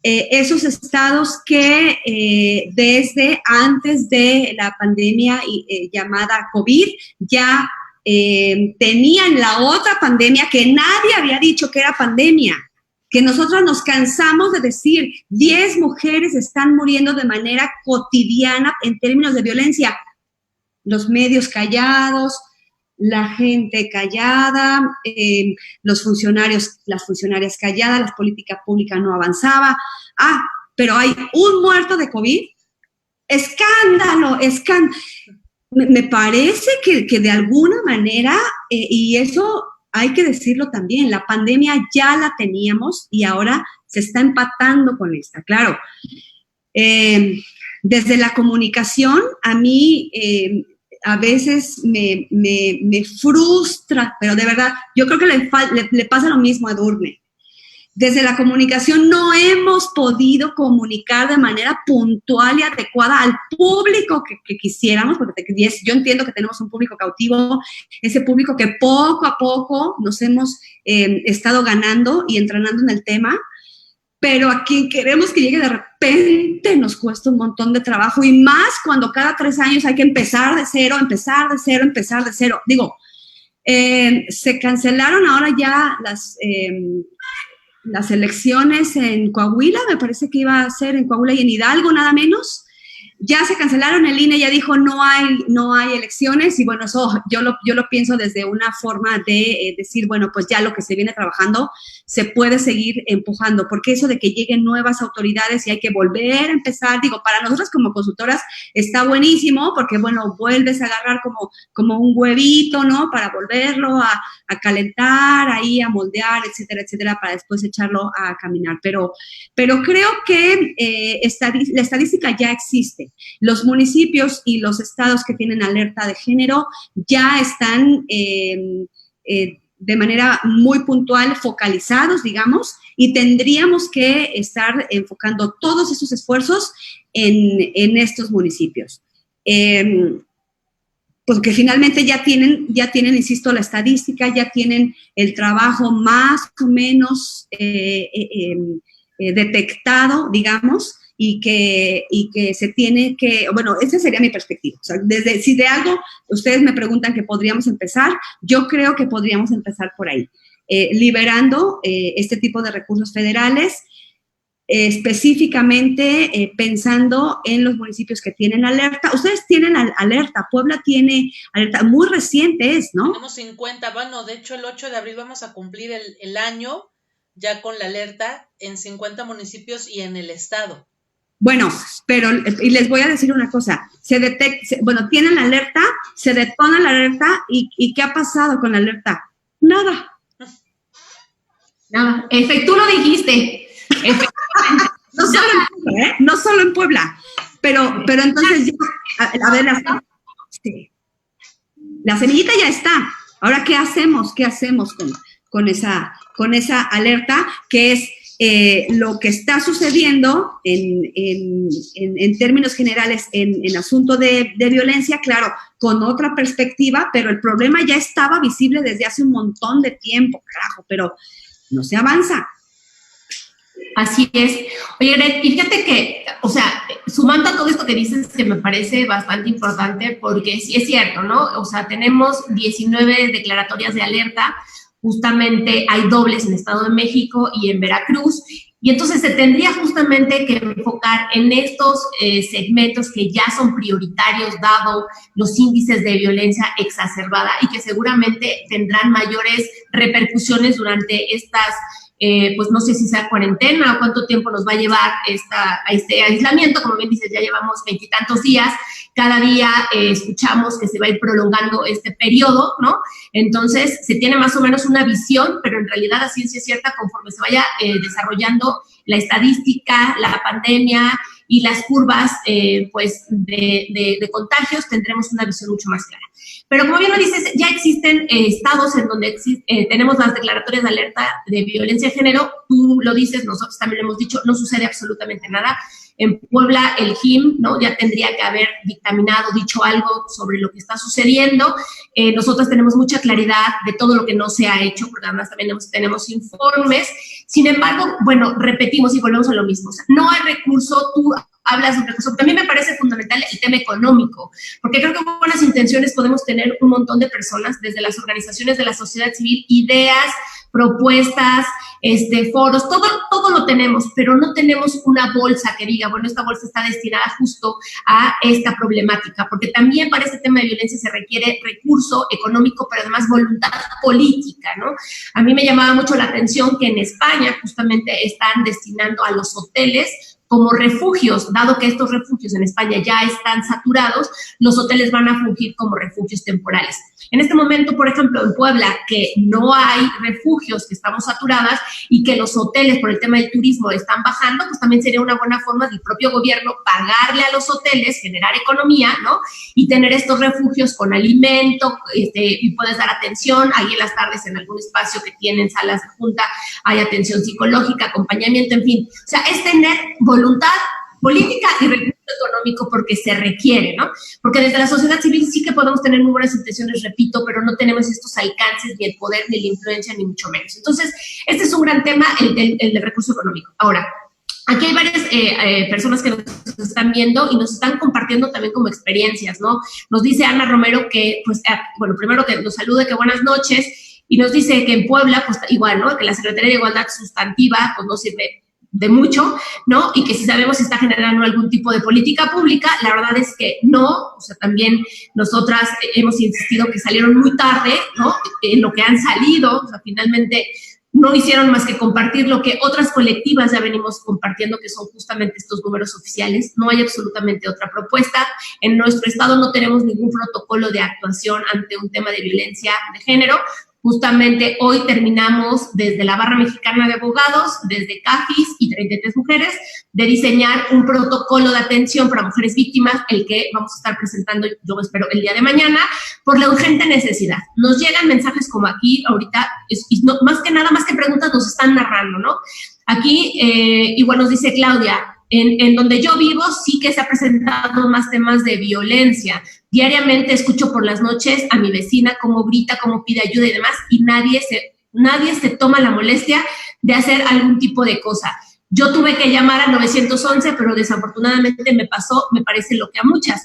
esos estados que desde antes de la pandemia llamada COVID ya tenían la otra pandemia que nadie había dicho que era pandemia, que nosotros nos cansamos de decir 10 mujeres están muriendo de manera cotidiana en términos de violencia. Los medios callados, la gente callada, los funcionarios, las funcionarias calladas, la política pública no avanzaba. Pero hay un muerto de COVID. ¡Escándalo! Me parece que de alguna manera, y eso hay que decirlo también, la pandemia ya la teníamos y ahora se está empatando con esta. Claro, desde la comunicación, a mí a veces me frustra, pero de verdad, yo creo que le pasa lo mismo a Edurne. Desde la comunicación no hemos podido comunicar de manera puntual y adecuada al público que quisiéramos, porque yo entiendo que tenemos un público cautivo, ese público que poco a poco nos hemos estado ganando y entrenando en el tema, pero a quien queremos que llegue de repente nos cuesta un montón de trabajo, y más cuando cada 3 años hay que empezar de cero. Digo, se cancelaron ahora ya las elecciones en Coahuila, me parece que iba a ser en Coahuila y en Hidalgo, nada menos. ya se cancelaron, el INE ya dijo no hay elecciones, y bueno, eso yo lo pienso desde una forma de decir, bueno, pues ya lo que se viene trabajando se puede seguir empujando, porque eso de que lleguen nuevas autoridades y hay que volver a empezar, digo, para nosotras como consultoras está buenísimo, porque bueno, vuelves a agarrar como un huevito, ¿no? Para volverlo a calentar, ahí a moldear, etcétera, etcétera, para después echarlo a caminar. Pero creo que la estadística ya existe. Los municipios y los estados que tienen alerta de género ya están de manera muy puntual focalizados, digamos, y tendríamos que estar enfocando todos esos esfuerzos en estos municipios. Porque finalmente ya tienen, insisto, la estadística, ya tienen el trabajo más o menos detectado, digamos, y que se tiene que, bueno, esa sería mi perspectiva. O sea, si de algo ustedes me preguntan que podríamos empezar, yo creo que podríamos empezar por ahí, liberando este tipo de recursos federales, específicamente pensando en los municipios que tienen alerta. Ustedes tienen alerta, Puebla tiene alerta, muy reciente es, ¿no? Tenemos 50, bueno, de hecho el 8 de abril vamos a cumplir el año ya con la alerta en 50 municipios y en el estado. Bueno, pero, y les voy a decir una cosa, tienen la alerta, se detona la alerta, ¿y qué ha pasado con la alerta? Nada. Nada, tú lo dijiste. No solo en Puebla, pero entonces, a ver, la semillita ya está. Ahora, ¿qué hacemos? ¿Qué hacemos con esa alerta que es lo que está sucediendo en términos generales en asunto de violencia, claro, con otra perspectiva, pero el problema ya estaba visible desde hace un montón de tiempo, carajo, pero no se avanza. Así es. Oye, Gret, y fíjate que, o sea, sumando a todo esto que dices, que me parece bastante importante, porque sí es cierto, ¿no? O sea, tenemos 19 declaratorias de alerta, justamente hay dobles en Estado de México y en Veracruz, y entonces se tendría justamente que enfocar en estos segmentos que ya son prioritarios, dado los índices de violencia exacerbada y que seguramente tendrán mayores repercusiones durante estas pues no sé si sea cuarentena o cuánto tiempo nos va a llevar este aislamiento. Como bien dices, ya llevamos 20 y tantos días, cada día escuchamos que se va a ir prolongando este periodo, ¿no? Entonces, se tiene más o menos una visión, pero en realidad la ciencia es cierta, conforme se vaya desarrollando la estadística, la pandemia y las curvas pues de contagios, tendremos una visión mucho más clara. Pero como bien lo dices, ya existen estados en donde tenemos las declaratorias de alerta de violencia de género. Tú lo dices, nosotros también lo hemos dicho, no sucede absolutamente nada. En Puebla, el JIM, ¿no? Ya tendría que haber dictaminado, dicho algo sobre lo que está sucediendo. Nosotros tenemos mucha claridad de todo lo que no se ha hecho, porque además también tenemos informes. Sin embargo, bueno, repetimos y volvemos a lo mismo. O sea, no hay recurso, tú hablas de un recurso, porque a mí me parece fundamental el tema económico, porque creo que con buenas intenciones podemos tener un montón de personas, desde las organizaciones de la sociedad civil, ideas, propuestas, foros, todo lo tenemos, pero no tenemos una bolsa que diga, bueno, esta bolsa está destinada justo a esta problemática, porque también para este tema de violencia se requiere recurso económico, pero además voluntad política, ¿no? A mí me llamaba mucho la atención que en España justamente están destinando a los hoteles como refugios, dado que estos refugios en España ya están saturados, los hoteles van a fungir como refugios temporales. En este momento, por ejemplo, en Puebla, que no hay refugios, que estamos saturadas y que los hoteles por el tema del turismo están bajando, pues también sería una buena forma del propio gobierno pagarle a los hoteles, generar economía, ¿no? Y tener estos refugios con alimento, y puedes dar atención, ahí en las tardes en algún espacio que tienen salas de junta, hay atención psicológica, acompañamiento, en fin. O sea, es tener voluntad política y recurso económico porque se requiere, ¿no? Porque desde la sociedad civil sí que podemos tener muy buenas intenciones, repito, pero no tenemos estos alcances, ni el poder, ni la influencia, ni mucho menos. Entonces, este es un gran tema, el del recurso económico. Ahora, aquí hay varias personas que nos están viendo y nos están compartiendo también como experiencias, ¿no? Nos dice Ana Romero que, pues, bueno, primero que nos salude, que buenas noches, y nos dice que en Puebla, pues, igual, ¿no? Que la Secretaría de Igualdad Sustantiva, pues, no sirve de mucho, ¿no? Y que si sabemos si está generando algún tipo de política pública, la verdad es que no. O sea, también nosotras hemos insistido que salieron muy tarde, ¿no? En lo que han salido, o sea, finalmente no hicieron más que compartir lo que otras colectivas ya venimos compartiendo, que son justamente estos números oficiales. No hay absolutamente otra propuesta. En nuestro estado no tenemos ningún protocolo de actuación ante un tema de violencia de género. Justamente hoy terminamos desde la Barra Mexicana de Abogados, desde CAFIS y 33 Mujeres, de diseñar un protocolo de atención para mujeres víctimas, el que vamos a estar presentando, yo espero, el día de mañana, por la urgente necesidad. Nos llegan mensajes como aquí, ahorita, y no, más que preguntas, nos están narrando, ¿no? Aquí, igual nos dice Claudia, en donde yo vivo sí que se ha presentado más temas de violencia. Diariamente escucho por las noches a mi vecina cómo grita, cómo pide ayuda y demás, y nadie se toma la molestia de hacer algún tipo de cosa. Yo tuve que llamar al 911, pero desafortunadamente me pasó, me parece lo que a muchas.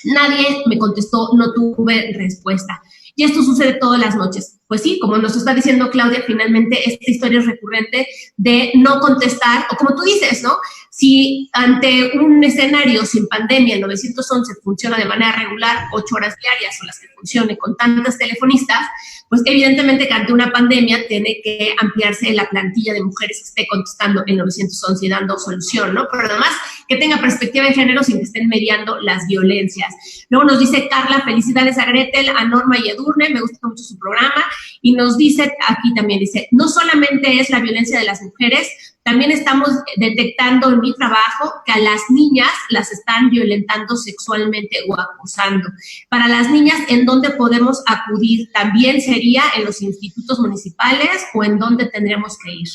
Nadie me contestó, no tuve respuesta. Y esto sucede todas las noches. Pues sí, como nos está diciendo Claudia, finalmente esta historia es recurrente de no contestar, o como tú dices, ¿no? Si ante un escenario sin pandemia, el 911 funciona de manera regular, 8 horas diarias o las que funcione con tantas telefonistas, pues evidentemente que ante una pandemia tiene que ampliarse la plantilla de mujeres que esté contestando el 911 y dando solución, ¿no? Pero además que tenga perspectiva de género sin que estén mediando las violencias. Luego nos dice Carla, felicidades a Gretel, a Norma y a Edurne, me gusta mucho su programa, y nos dice, aquí también dice, no solamente es la violencia de las mujeres, también estamos detectando en mi trabajo que a las niñas las están violentando sexualmente o acosando. Para las niñas, ¿en dónde podemos acudir? ¿También sería en los institutos municipales o en dónde tendremos que ir?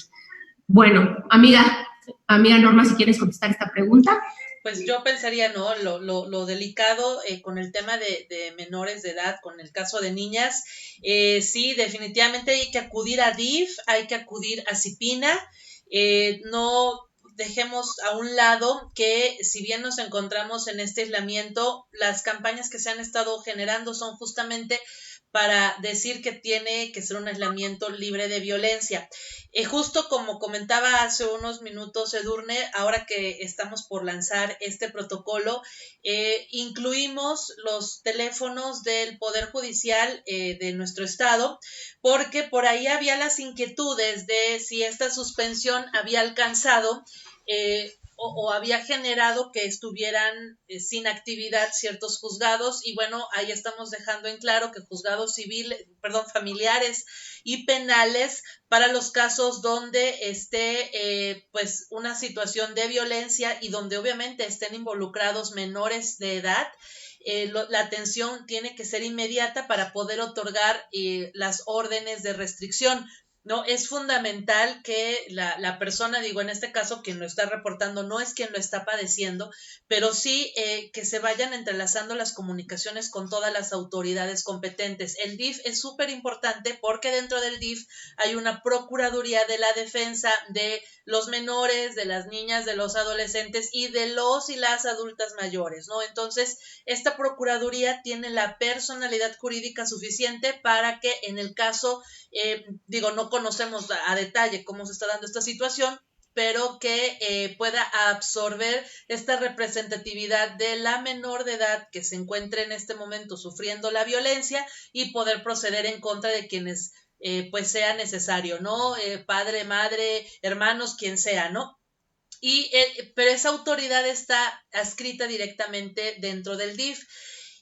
Bueno, amiga Norma, si quieres contestar esta pregunta. Pues yo pensaría, ¿no? Lo delicado con el tema de menores de edad, con el caso de niñas, sí, definitivamente hay que acudir a DIF, hay que acudir a CIPINA, no dejemos a un lado que si bien nos encontramos en este aislamiento, las campañas que se han estado generando son justamente para decir que tiene que ser un aislamiento libre de violencia. Justo como comentaba hace unos minutos Edurne, ahora que estamos por lanzar este protocolo, incluimos los teléfonos del Poder Judicial de nuestro estado, porque por ahí había las inquietudes de si esta suspensión había alcanzado o había generado que estuvieran sin actividad ciertos juzgados, y bueno, ahí estamos dejando en claro que juzgados familiares y penales para los casos donde esté pues una situación de violencia y donde obviamente estén involucrados menores de edad. La atención tiene que ser inmediata para poder otorgar las órdenes de restricción. No, es fundamental que la persona, digo, en este caso, quien lo está reportando no es quien lo está padeciendo, pero sí que se vayan entrelazando las comunicaciones con todas las autoridades competentes. El DIF es súper importante porque dentro del DIF hay una Procuraduría de la Defensa de los menores, de las niñas, de los adolescentes y de los y las adultas mayores, ¿no? Entonces, esta Procuraduría tiene la personalidad jurídica suficiente para que en el caso, no conocemos a detalle cómo se está dando esta situación, pero que pueda absorber esta representatividad de la menor de edad que se encuentre en este momento sufriendo la violencia y poder proceder en contra de quienes pues sea necesario, ¿no? Padre, madre, hermanos, quien sea, ¿no? Pero esa autoridad está adscrita directamente dentro del DIF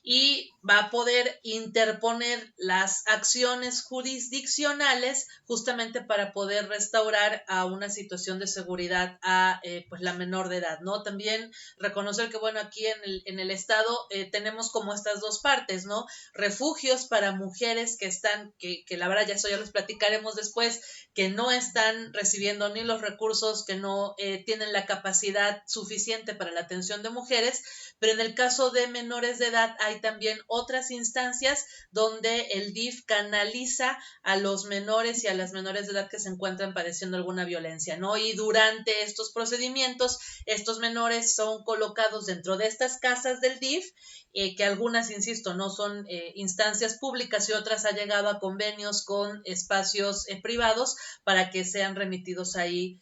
y va a poder interponer las acciones jurisdiccionales justamente para poder restaurar a una situación de seguridad a pues la menor de edad, ¿no? También reconocer que, bueno, aquí en el estado tenemos como estas dos partes, ¿no? Refugios para mujeres que están, que la verdad ya eso ya les platicaremos después, que no están recibiendo ni los recursos, que no tienen la capacidad suficiente para la atención de mujeres, pero en el caso de menores de edad hay también otras instancias donde el DIF canaliza a los menores y a las menores de edad que se encuentran padeciendo alguna violencia, ¿no? Y durante estos procedimientos, estos menores son colocados dentro de estas casas del DIF, que algunas, insisto, no son instancias públicas y otras ha llegado a convenios con espacios privados para que sean remitidos ahí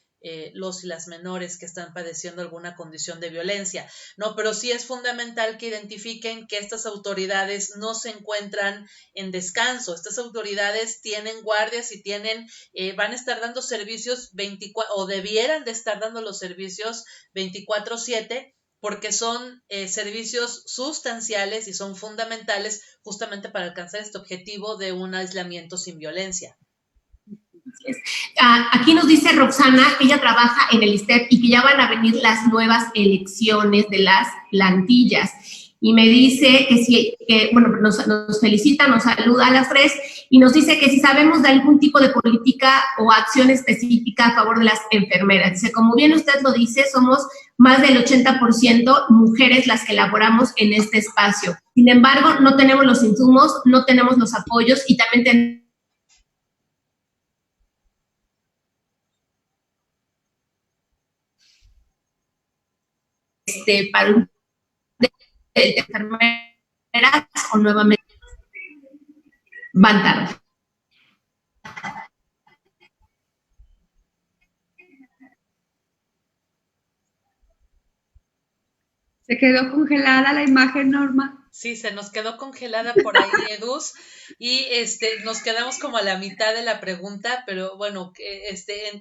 los y las menores que están padeciendo alguna condición de violencia, ¿no? Pero sí es fundamental que identifiquen que estas autoridades no se encuentran en descanso. Estas autoridades tienen guardias y van a estar dando servicios 24, o debieran de estar dando los servicios 24/7, porque son servicios sustanciales y son fundamentales justamente para alcanzar este objetivo de un aislamiento sin violencia. Aquí nos dice Roxana que ella trabaja en el ISSSTE y que ya van a venir las nuevas elecciones de las plantillas. Y me dice nos felicita, nos saluda a las 3 y nos dice que si sabemos de algún tipo de política o acción específica a favor de las enfermeras. Dice, como bien usted lo dice, somos más del 80% mujeres las que elaboramos en este espacio. Sin embargo, no tenemos los insumos, no tenemos los apoyos y también tenemos para un de enfermeras o nuevamente van tarde. Se quedó congelada la imagen, Norma. Sí, se nos quedó congelada por ahí, Eduz, y nos quedamos como a la mitad de la pregunta, pero bueno,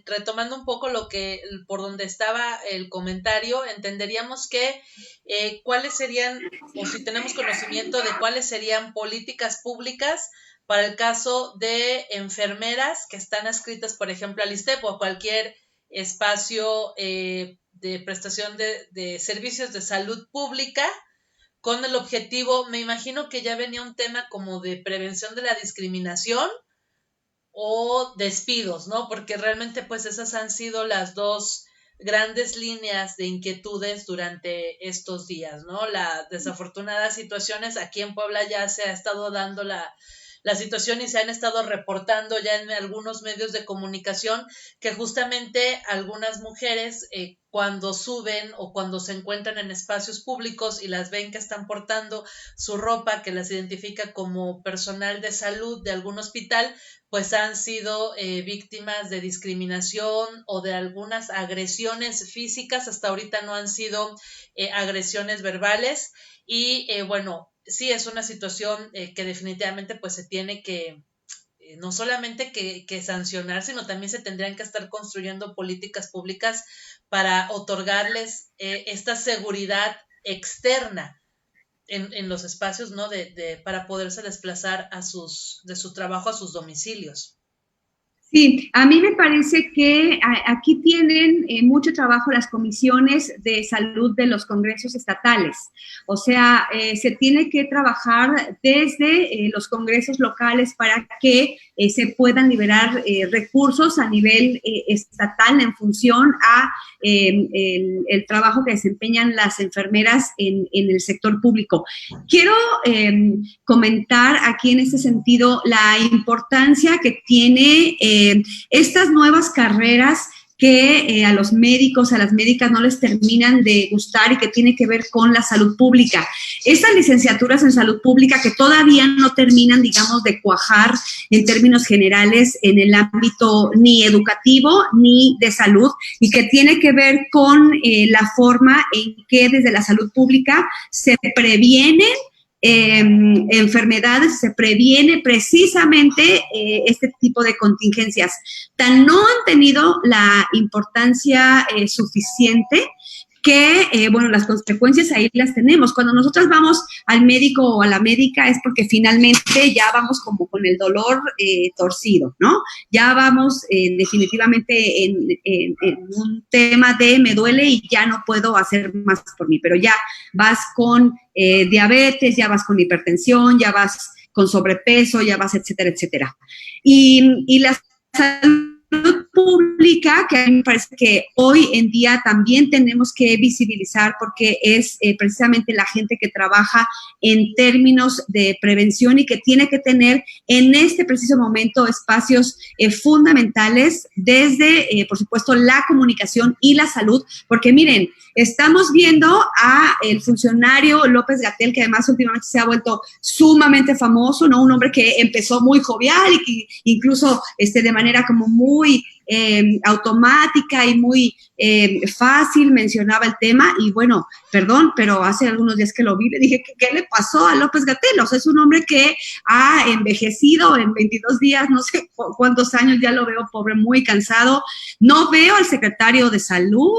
retomando un poco por donde estaba el comentario, entenderíamos que cuáles serían, o si tenemos conocimiento de cuáles serían políticas públicas para el caso de enfermeras que están adscritas, por ejemplo, al ISSSTE o a cualquier espacio de prestación de servicios de salud pública, con el objetivo, me imagino que ya venía un tema como de prevención de la discriminación o despidos, ¿no? Porque realmente pues esas han sido las dos grandes líneas de inquietudes durante estos días, ¿no? Las desafortunadas situaciones, aquí en Puebla ya se ha estado dando la situación y se han estado reportando ya en algunos medios de comunicación que justamente algunas mujeres cuando suben o cuando se encuentran en espacios públicos y las ven que están portando su ropa que las identifica como personal de salud de algún hospital, pues han sido víctimas de discriminación o de algunas agresiones físicas. Hasta ahorita no han sido agresiones verbales y sí es una situación que definitivamente pues se tiene que no solamente que sancionar, sino también se tendrían que estar construyendo políticas públicas para otorgarles esta seguridad externa en los espacios, ¿no? Para poderse desplazar de su trabajo a sus domicilios. Sí, a mí me parece que aquí tienen mucho trabajo las comisiones de salud de los congresos estatales. O sea, se tiene que trabajar desde los congresos locales para que se puedan liberar recursos a nivel estatal en función a el trabajo que desempeñan las enfermeras en el sector público. Quiero comentar aquí en este sentido la importancia que tiene estas nuevas carreras que a los médicos, a las médicas no les terminan de gustar y que tiene que ver con la salud pública. Estas licenciaturas en salud pública que todavía no terminan, digamos, de cuajar en términos generales en el ámbito ni educativo ni de salud y que tiene que ver con la forma en que desde la salud pública se previenen enfermedades, se previene precisamente este tipo de contingencias. Tan no han tenido la importancia suficiente que, las consecuencias ahí las tenemos. Cuando nosotros vamos al médico o a la médica es porque finalmente ya vamos como con el dolor torcido, ¿no? Ya vamos definitivamente en un tema de me duele y ya no puedo hacer más por mí, pero ya vas con diabetes, ya vas con hipertensión, ya vas con sobrepeso, ya vas, etcétera, etcétera. Y la salud pública, que a mí me parece que hoy en día también tenemos que visibilizar porque es precisamente la gente que trabaja en términos de prevención y que tiene que tener en este preciso momento espacios fundamentales desde, por supuesto, la comunicación y la salud, porque miren, estamos viendo a el funcionario López-Gatell, que además últimamente se ha vuelto sumamente famoso, ¿no? Un hombre que empezó muy jovial y que incluso de manera como muy automática y muy fácil mencionaba el tema, y bueno, perdón, pero hace algunos días que lo vi, le dije, ¿qué le pasó a López-Gatell? O sea, es un hombre que ha envejecido en 22 días, no sé cuántos años, ya lo veo pobre, muy cansado. No veo al secretario de Salud.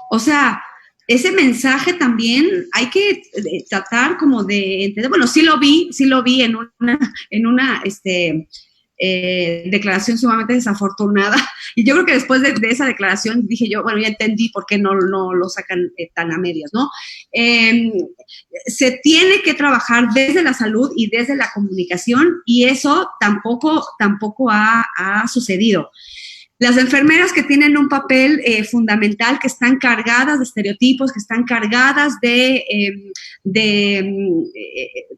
O sea, ese mensaje también hay que tratar como de entender. Bueno, sí lo vi en una declaración sumamente desafortunada, y yo creo que después de esa declaración dije yo, bueno, ya entendí por qué no lo sacan tan a medias, ¿no? Se tiene que trabajar desde la salud y desde la comunicación, y eso tampoco ha sucedido. Las enfermeras que tienen un papel fundamental, que están cargadas de estereotipos, que están cargadas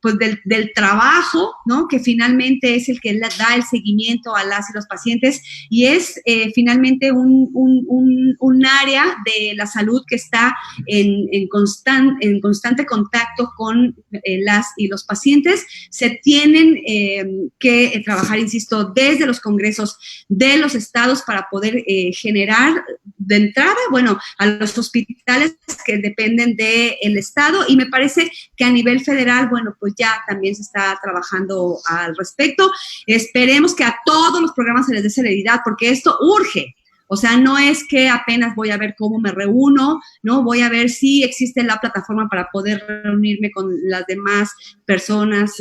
pues del trabajo, ¿no? Que finalmente es el que da el seguimiento a las y los pacientes, y es finalmente un área de la salud que está en constante contacto con las y los pacientes. Se tienen que trabajar, insisto, desde los congresos de los estados para poder generar de entrada, bueno, a los hospitales que dependen del estado, y me parece que a nivel federal, bueno, pues ya también se está trabajando al respecto. Esperemos que a todos los programas se les dé celeridad, porque esto urge. O sea, no es que apenas voy a ver cómo me reúno, ¿no? Voy a ver si existe la plataforma para poder reunirme con las demás personas.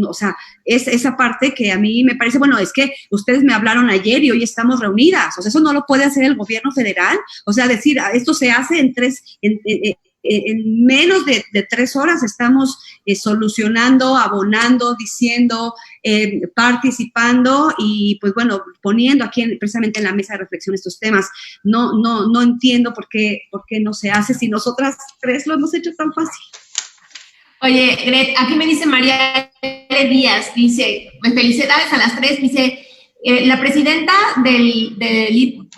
O sea, es esa parte que a mí me parece, bueno, es que ustedes me hablaron ayer y hoy estamos reunidas. O sea, eso no lo puede hacer el gobierno federal. O sea, decir, esto se hace en menos de 3 horas estamos solucionando, abonando, diciendo, participando y pues bueno, poniendo aquí precisamente en la mesa de reflexión estos temas. No entiendo por qué no se hace si nosotras 3 lo hemos hecho tan fácil. Oye, Gret, aquí me dice María Díaz, dice, felicidades a las 3, dice, la presidenta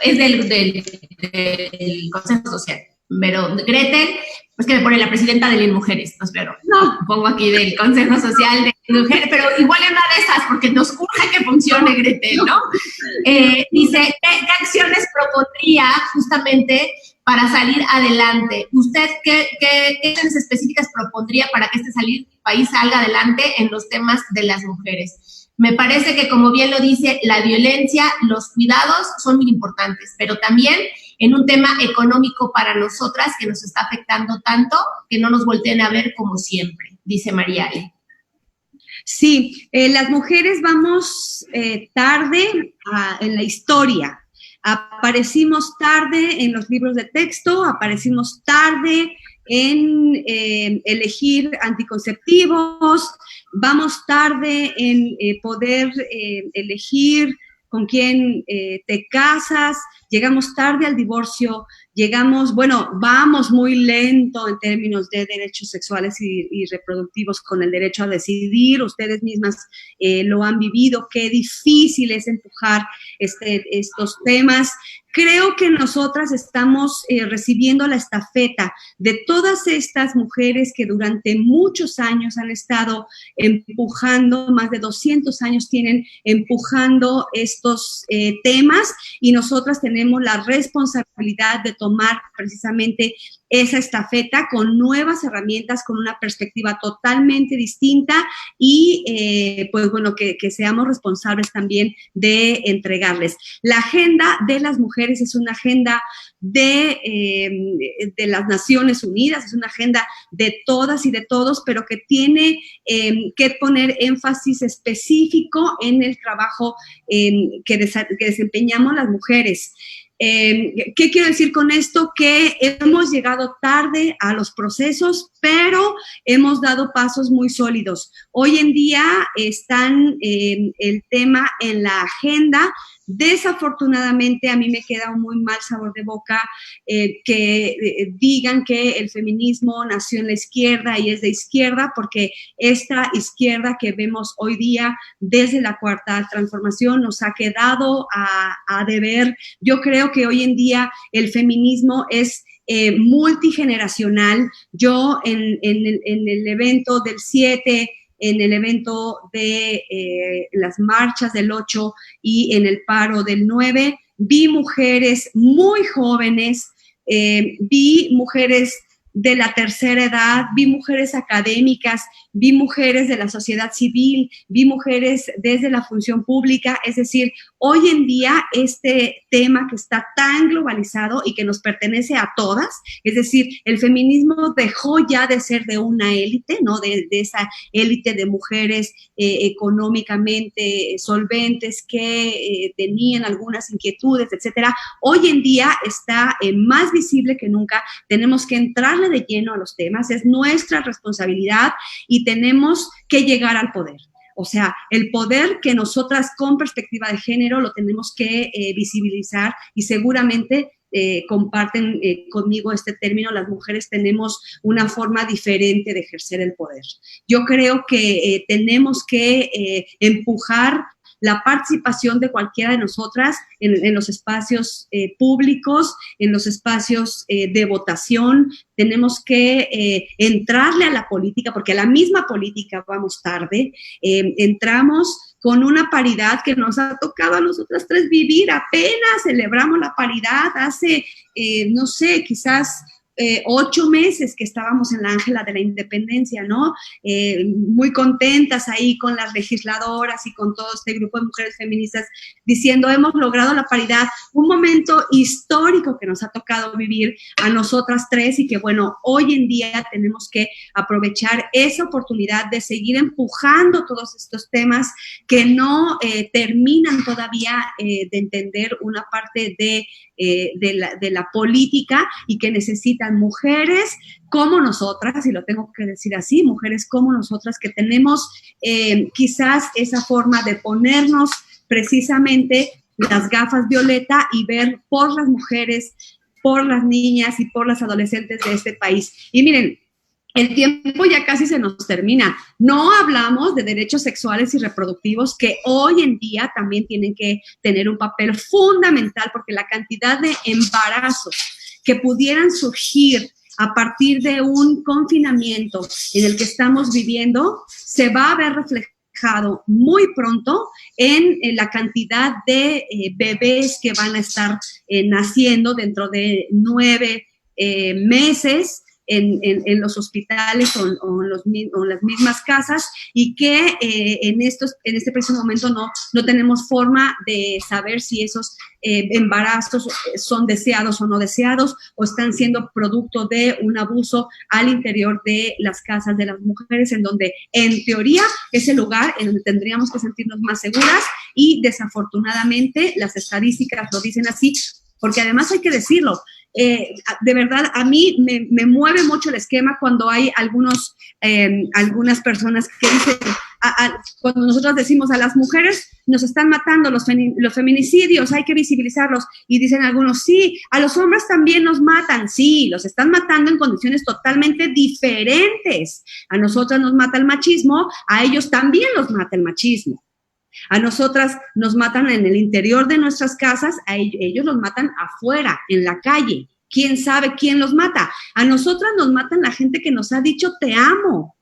es del Consejo Social, pero Gretel, pues que me pone la presidenta de las mujeres, no, pero no, pongo aquí del Consejo Social de Mujeres, pero igual es una de esas, porque nos urge que funcione Gretel, ¿no? Dice, ¿qué acciones propondría justamente para salir adelante? ¿Usted qué acciones específicas propondría para que este país salga adelante en los temas de las mujeres? Me parece que, como bien lo dice, la violencia, los cuidados son muy importantes, pero también en un tema económico para nosotras que nos está afectando tanto que no nos volteen a ver como siempre, dice Mariale. Sí, las mujeres vamos tarde en la historia. Aparecimos tarde en los libros de texto, aparecimos tarde en elegir anticonceptivos, vamos tarde en poder elegir con quién te casas, llegamos tarde al divorcio, vamos muy lento en términos de derechos sexuales y reproductivos con el derecho a decidir. Ustedes mismas lo han vivido, qué difícil es empujar estos temas. Creo que nosotras estamos recibiendo la estafeta de todas estas mujeres que durante muchos años han estado empujando, más de 200 años tienen empujando estos temas, y nosotras tenemos la responsabilidad de tomar precisamente esa estafeta con nuevas herramientas, con una perspectiva totalmente distinta y pues bueno, que seamos responsables también de entregarles. La agenda de las mujeres es una agenda de las Naciones Unidas, es una agenda de todas y de todos, pero que tiene que poner énfasis específico en el trabajo que desempeñamos las mujeres. ¿Qué quiero decir con esto? Que hemos llegado tarde a los procesos, pero hemos dado pasos muy sólidos. Hoy en día están el tema en la agenda. Desafortunadamente, a mí me queda un muy mal sabor de boca que digan que el feminismo nació en la izquierda y es de izquierda, porque esta izquierda que vemos hoy día desde la Cuarta Transformación nos ha quedado a deber. Yo creo que hoy en día el feminismo es multigeneracional. Yo en el evento del 7 en el evento de las marchas del 8 y en el paro del 9, vi mujeres muy jóvenes, vi mujeres de la tercera edad, vi mujeres académicas, vi mujeres de la sociedad civil, vi mujeres desde la función pública. Es decir, hoy en día este tema que está tan globalizado y que nos pertenece a todas, es decir, el feminismo dejó ya de ser de una élite, ¿no? De esa élite de mujeres económicamente solventes que tenían algunas inquietudes, etcétera. Hoy en día está más visible que nunca. Tenemos que entrarle de lleno a los temas, es nuestra responsabilidad y tenemos que llegar al poder. O sea, el poder que nosotras con perspectiva de género lo tenemos que visibilizar y seguramente comparten conmigo este término, las mujeres tenemos una forma diferente de ejercer el poder. Yo creo que tenemos que empujar la participación de cualquiera de nosotras en los espacios públicos, en los espacios de votación. Tenemos que entrarle a la política, porque a la misma política vamos tarde. Entramos con una paridad que nos ha tocado a nosotras tres vivir. Apenas celebramos la paridad hace, no sé, quizás 8 meses que estábamos en la Ángela de la Independencia, ¿no? Muy contentas ahí con las legisladoras y con todo este grupo de mujeres feministas diciendo, hemos logrado la paridad, un momento histórico que nos ha tocado vivir a nosotras tres y que, bueno, hoy en día tenemos que aprovechar esa oportunidad de seguir empujando todos estos temas que no terminan todavía de entender una parte de la política y que necesitan mujeres como nosotras, y lo tengo que decir así, mujeres como nosotras que tenemos quizás esa forma de ponernos precisamente las gafas violeta y ver por las mujeres, por las niñas y por las adolescentes de este país. Y miren, el tiempo ya casi se nos termina. No hablamos de derechos sexuales y reproductivos que hoy en día también tienen que tener un papel fundamental porque la cantidad de embarazos que pudieran surgir a partir de un confinamiento en el que estamos viviendo se va a ver reflejado muy pronto en la cantidad de bebés que van a estar naciendo dentro de 9 meses en los hospitales o en las mismas casas y que en este preciso momento no tenemos forma de saber si esos embarazos son deseados o no deseados o están siendo producto de un abuso al interior de las casas de las mujeres, en donde en teoría es el lugar en donde tendríamos que sentirnos más seguras y desafortunadamente las estadísticas lo dicen así, porque además hay que decirlo, de verdad, a mí me mueve mucho el esquema cuando hay algunas personas que dicen, cuando nosotros decimos a las mujeres nos están matando los feminicidios, hay que visibilizarlos, y dicen algunos, sí, a los hombres también nos matan, sí, los están matando en condiciones totalmente diferentes. A nosotras nos mata el machismo, a ellos también los mata el machismo. A nosotras nos matan en el interior de nuestras casas, a ellos los matan afuera, en la calle. ¿Quién sabe quién los mata? A nosotras nos matan la gente que nos ha dicho te amo,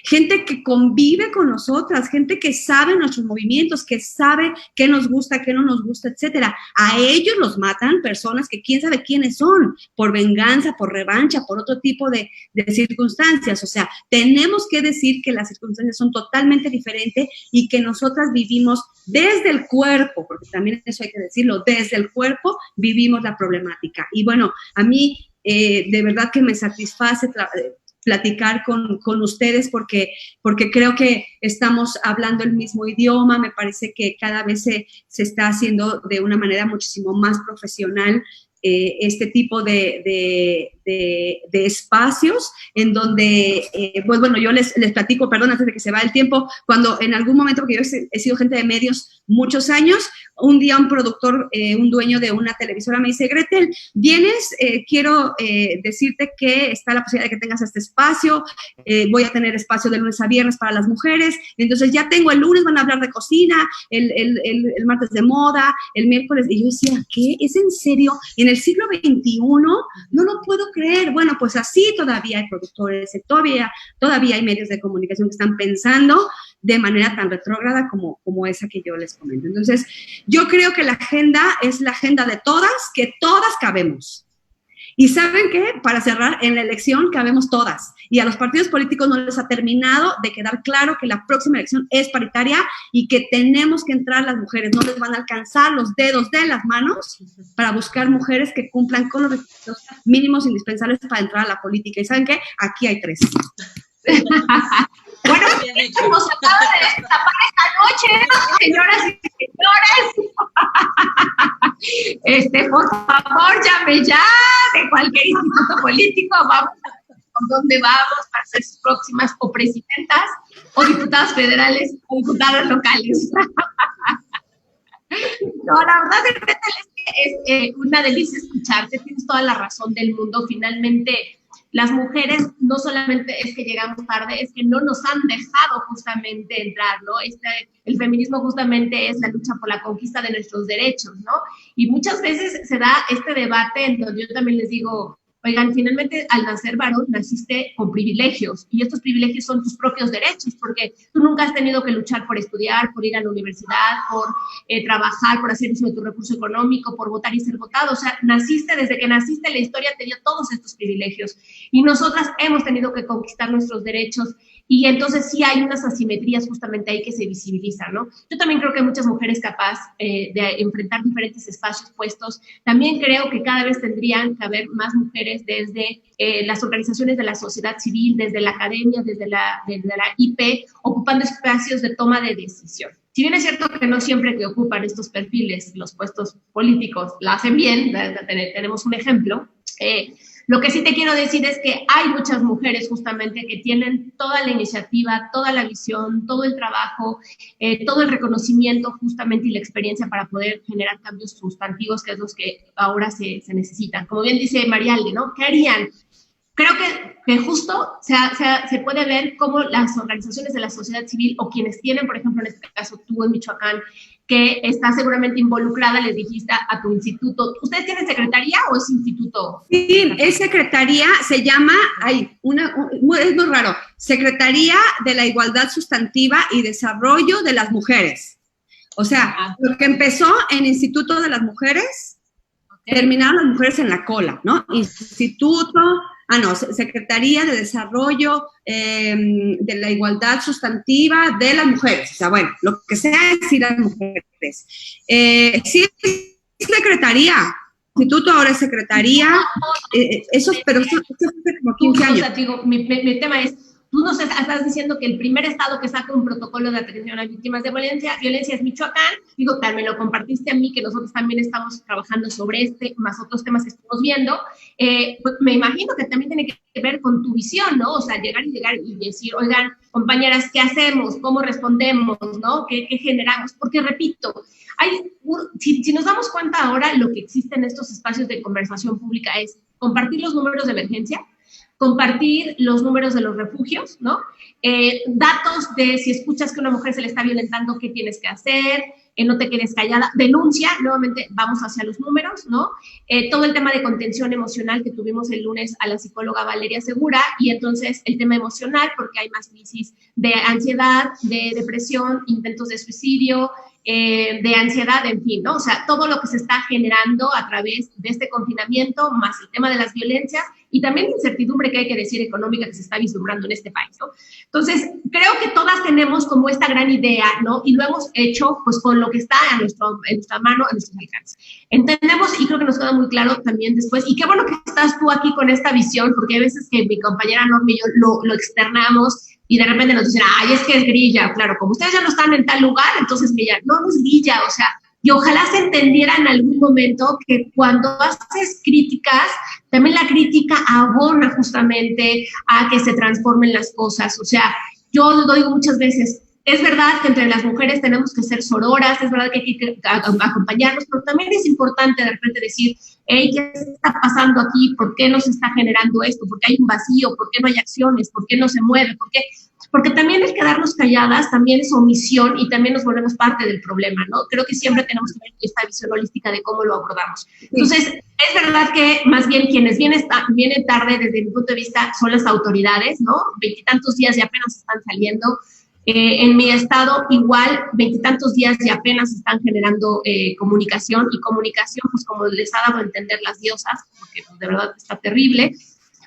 gente que convive con nosotras, gente que sabe nuestros movimientos, que sabe qué nos gusta, qué no nos gusta, etcétera. A ellos los matan personas que quién sabe quiénes son, por venganza, por revancha, por otro tipo de circunstancias. O sea, tenemos que decir que las circunstancias son totalmente diferentes y que nosotras vivimos desde el cuerpo, porque también eso hay que decirlo, desde el cuerpo vivimos la problemática. Y bueno, a mí de verdad que me satisface platicar con ustedes porque creo que estamos hablando el mismo idioma. Me parece que cada vez se está haciendo de una manera muchísimo más profesional este tipo de espacios en donde, pues bueno, yo les platico, perdón, antes de que se vaya el tiempo, cuando en algún momento, porque yo he sido gente de medios muchos años, un día un productor, un dueño de una televisora me dice, Gretel, vienes, quiero decirte que está la posibilidad de que tengas este espacio, voy a tener espacio de lunes a viernes para las mujeres, entonces ya tengo el lunes, van a hablar de cocina, el martes de moda, el miércoles, y yo decía, ¿qué? ¿Es en serio? En el siglo XXI no lo puedo creer. Bueno, pues así todavía hay productores, todavía hay medios de comunicación que están pensando de manera tan retrógrada como esa que yo les comento. Entonces, yo creo que la agenda es la agenda de todas, que todas cabemos. Y ¿saben qué? Para cerrar, en la elección cabemos todas. Y a los partidos políticos no les ha terminado de quedar claro que la próxima elección es paritaria y que tenemos que entrar las mujeres. No les van a alcanzar los dedos de las manos para buscar mujeres que cumplan con los requisitos mínimos indispensables para entrar a la política. ¿Y saben qué? Aquí hay 3. Bueno, nos acaba de destapar esta noche, señoras y señores. Por favor, llame ya de cualquier instituto político. Vamos a ver con dónde vamos para ser sus próximas o presidentas, o diputadas federales, o diputadas locales. No, la verdad es que es una delicia escucharte. Tienes toda la razón del mundo. Finalmente, las mujeres no solamente es que llegamos tarde, es que no nos han dejado justamente entrar, ¿no? El feminismo justamente es la lucha por la conquista de nuestros derechos, ¿no? Y muchas veces se da este debate en donde yo también les digo, oigan, finalmente al nacer varón naciste con privilegios y estos privilegios son tus propios derechos porque tú nunca has tenido que luchar por estudiar, por ir a la universidad, por trabajar, por hacer uso de tu recurso económico, por votar y ser votado. O sea, desde que naciste la historia te dio todos estos privilegios y nosotras hemos tenido que conquistar nuestros derechos y entonces sí hay unas asimetrías justamente ahí que se visibilizan, ¿no? Yo también creo que hay muchas mujeres capaces de enfrentar diferentes espacios puestos. También creo que cada vez tendrían que haber más mujeres desde las organizaciones de la sociedad civil, desde la academia, desde la IP, ocupando espacios de toma de decisión. Si bien es cierto que no siempre que ocupan estos perfiles, los puestos políticos, la hacen bien, tenemos un ejemplo, lo que sí te quiero decir es que hay muchas mujeres justamente que tienen toda la iniciativa, toda la visión, todo el trabajo, todo el reconocimiento justamente y la experiencia para poder generar cambios sustantivos, que es los que ahora se necesitan. Como bien dice Marialde, ¿no? ¿Qué harían? Creo que justo se puede ver cómo las organizaciones de la sociedad civil o quienes tienen, por ejemplo, en este caso tú en Michoacán, que está seguramente involucrada, les dijiste a tu instituto. ¿Ustedes tienen secretaría o es instituto? Sí, es secretaría, se llama, es muy raro, Secretaría de la Igualdad Sustantiva y Desarrollo de las Mujeres. O sea, lo que empezó en Instituto de las Mujeres, terminaron las mujeres en la cola, ¿no? Secretaría de Desarrollo de la Igualdad Sustantiva de las Mujeres. O sea, bueno, lo que sea decir las mujeres. Sí, es secretaría. Instituto ahora es secretaría. Pero eso hace como 15 años. O sea, digo, mi tema es, tú nos estás diciendo que el primer estado que saca un protocolo de atención a víctimas de violencia es Michoacán. Digo, también lo compartiste a mí, que nosotros también estamos trabajando sobre más otros temas que estamos viendo. Pues me imagino que también tiene que ver con tu visión, ¿no? O sea, llegar y decir, oigan, compañeras, ¿qué hacemos? ¿Cómo respondemos? ¿No? ¿Qué generamos? Porque, repito, si nos damos cuenta ahora, lo que existe en estos espacios de conversación pública es compartir los números de emergencia, compartir los números de los refugios, ¿no? Datos de si escuchas que una mujer se le está violentando, ¿qué tienes que hacer? No te quedes callada, denuncia, nuevamente vamos hacia los números, ¿no? Todo el tema de contención emocional que tuvimos el lunes a la psicóloga Valeria Segura, y entonces el tema emocional, porque hay más crisis de ansiedad, de depresión, intentos de suicidio, de ansiedad, en fin, ¿no? O sea, todo lo que se está generando a través de este confinamiento, más el tema de las violencias, y también la incertidumbre que hay que decir económica que se está vislumbrando en este país, ¿no? Entonces, creo que todas tenemos como esta gran idea, ¿no? Y lo hemos hecho, pues, con lo que está en nuestra mano, en nuestros alcances. Entendemos, y creo que nos queda muy claro también después, y qué bueno que estás tú aquí con esta visión, porque hay veces que mi compañera Norma y yo lo externamos, y de repente nos dicen, ay, es que es grilla. Claro, como ustedes ya no están en tal lugar, entonces grilla. No es grilla, o sea, y ojalá se entendiera en algún momento que cuando haces críticas, también la crítica abona justamente a que se transformen las cosas. O sea, yo lo digo muchas veces, es verdad que entre las mujeres tenemos que ser sororas, es verdad que hay que acompañarnos, pero también es importante de repente decir, hey, ¿qué está pasando aquí? ¿Por qué no se está generando esto? ¿Por qué hay un vacío? ¿Por qué no hay acciones? ¿Por qué no se mueve? ¿Por qué? Porque también el quedarnos calladas también es omisión y también nos volvemos parte del problema, ¿no? Creo que siempre tenemos que ver esta visión holística de cómo lo abordamos. Entonces, Es verdad que más bien quienes vienen tarde desde mi punto de vista son las autoridades, ¿no? 20 y tantos días y apenas están saliendo. En mi estado igual, 20 y tantos días y apenas están generando comunicación, y comunicación, pues como les ha dado a entender las diosas, porque pues, de verdad está terrible.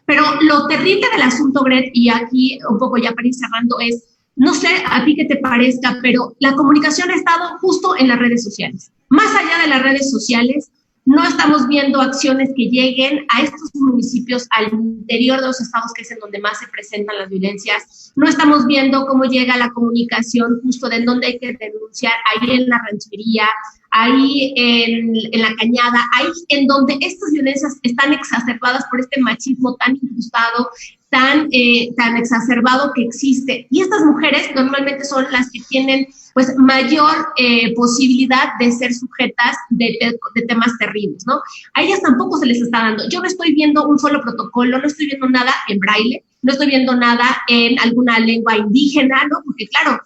Pero lo terrible del asunto, Gret, y aquí un poco ya para ir cerrando, es, no sé a ti qué te parezca, pero la comunicación ha estado justo en las redes sociales. Más allá de las redes sociales, no estamos viendo acciones que lleguen a estos municipios al interior de los estados, que es en donde más se presentan las violencias. No estamos viendo cómo llega la comunicación justo de dónde hay que denunciar, ahí en la ranchería, ahí en la cañada, ahí en donde estas violencias están exacerbadas por este machismo tan incrustado, tan exacerbado que existe. Y estas mujeres normalmente son las que tienen pues mayor posibilidad de ser sujetas de temas terribles, ¿no? A ellas tampoco se les está dando. Yo no estoy viendo un solo protocolo, no estoy viendo nada en braille, no estoy viendo nada en alguna lengua indígena, ¿no? Porque claro,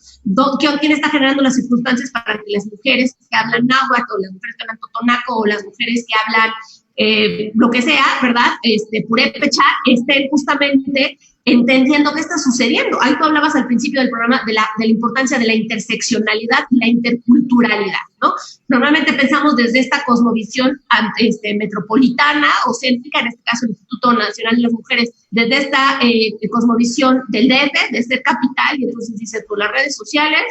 ¿quién está generando las circunstancias para que las mujeres que hablan náhuatl, o las mujeres que hablan totonaco, o las mujeres que hablan lo que sea, ¿verdad? Purépecha, estén justamente entendiendo qué está sucediendo? Ahí tú hablabas al principio del programa de la importancia de la interseccionalidad y la interculturalidad, ¿no? Normalmente pensamos desde esta cosmovisión metropolitana o céntrica, en este caso el Instituto Nacional de las Mujeres, desde esta cosmovisión del DF, de ser capital, y entonces dices, por las redes sociales,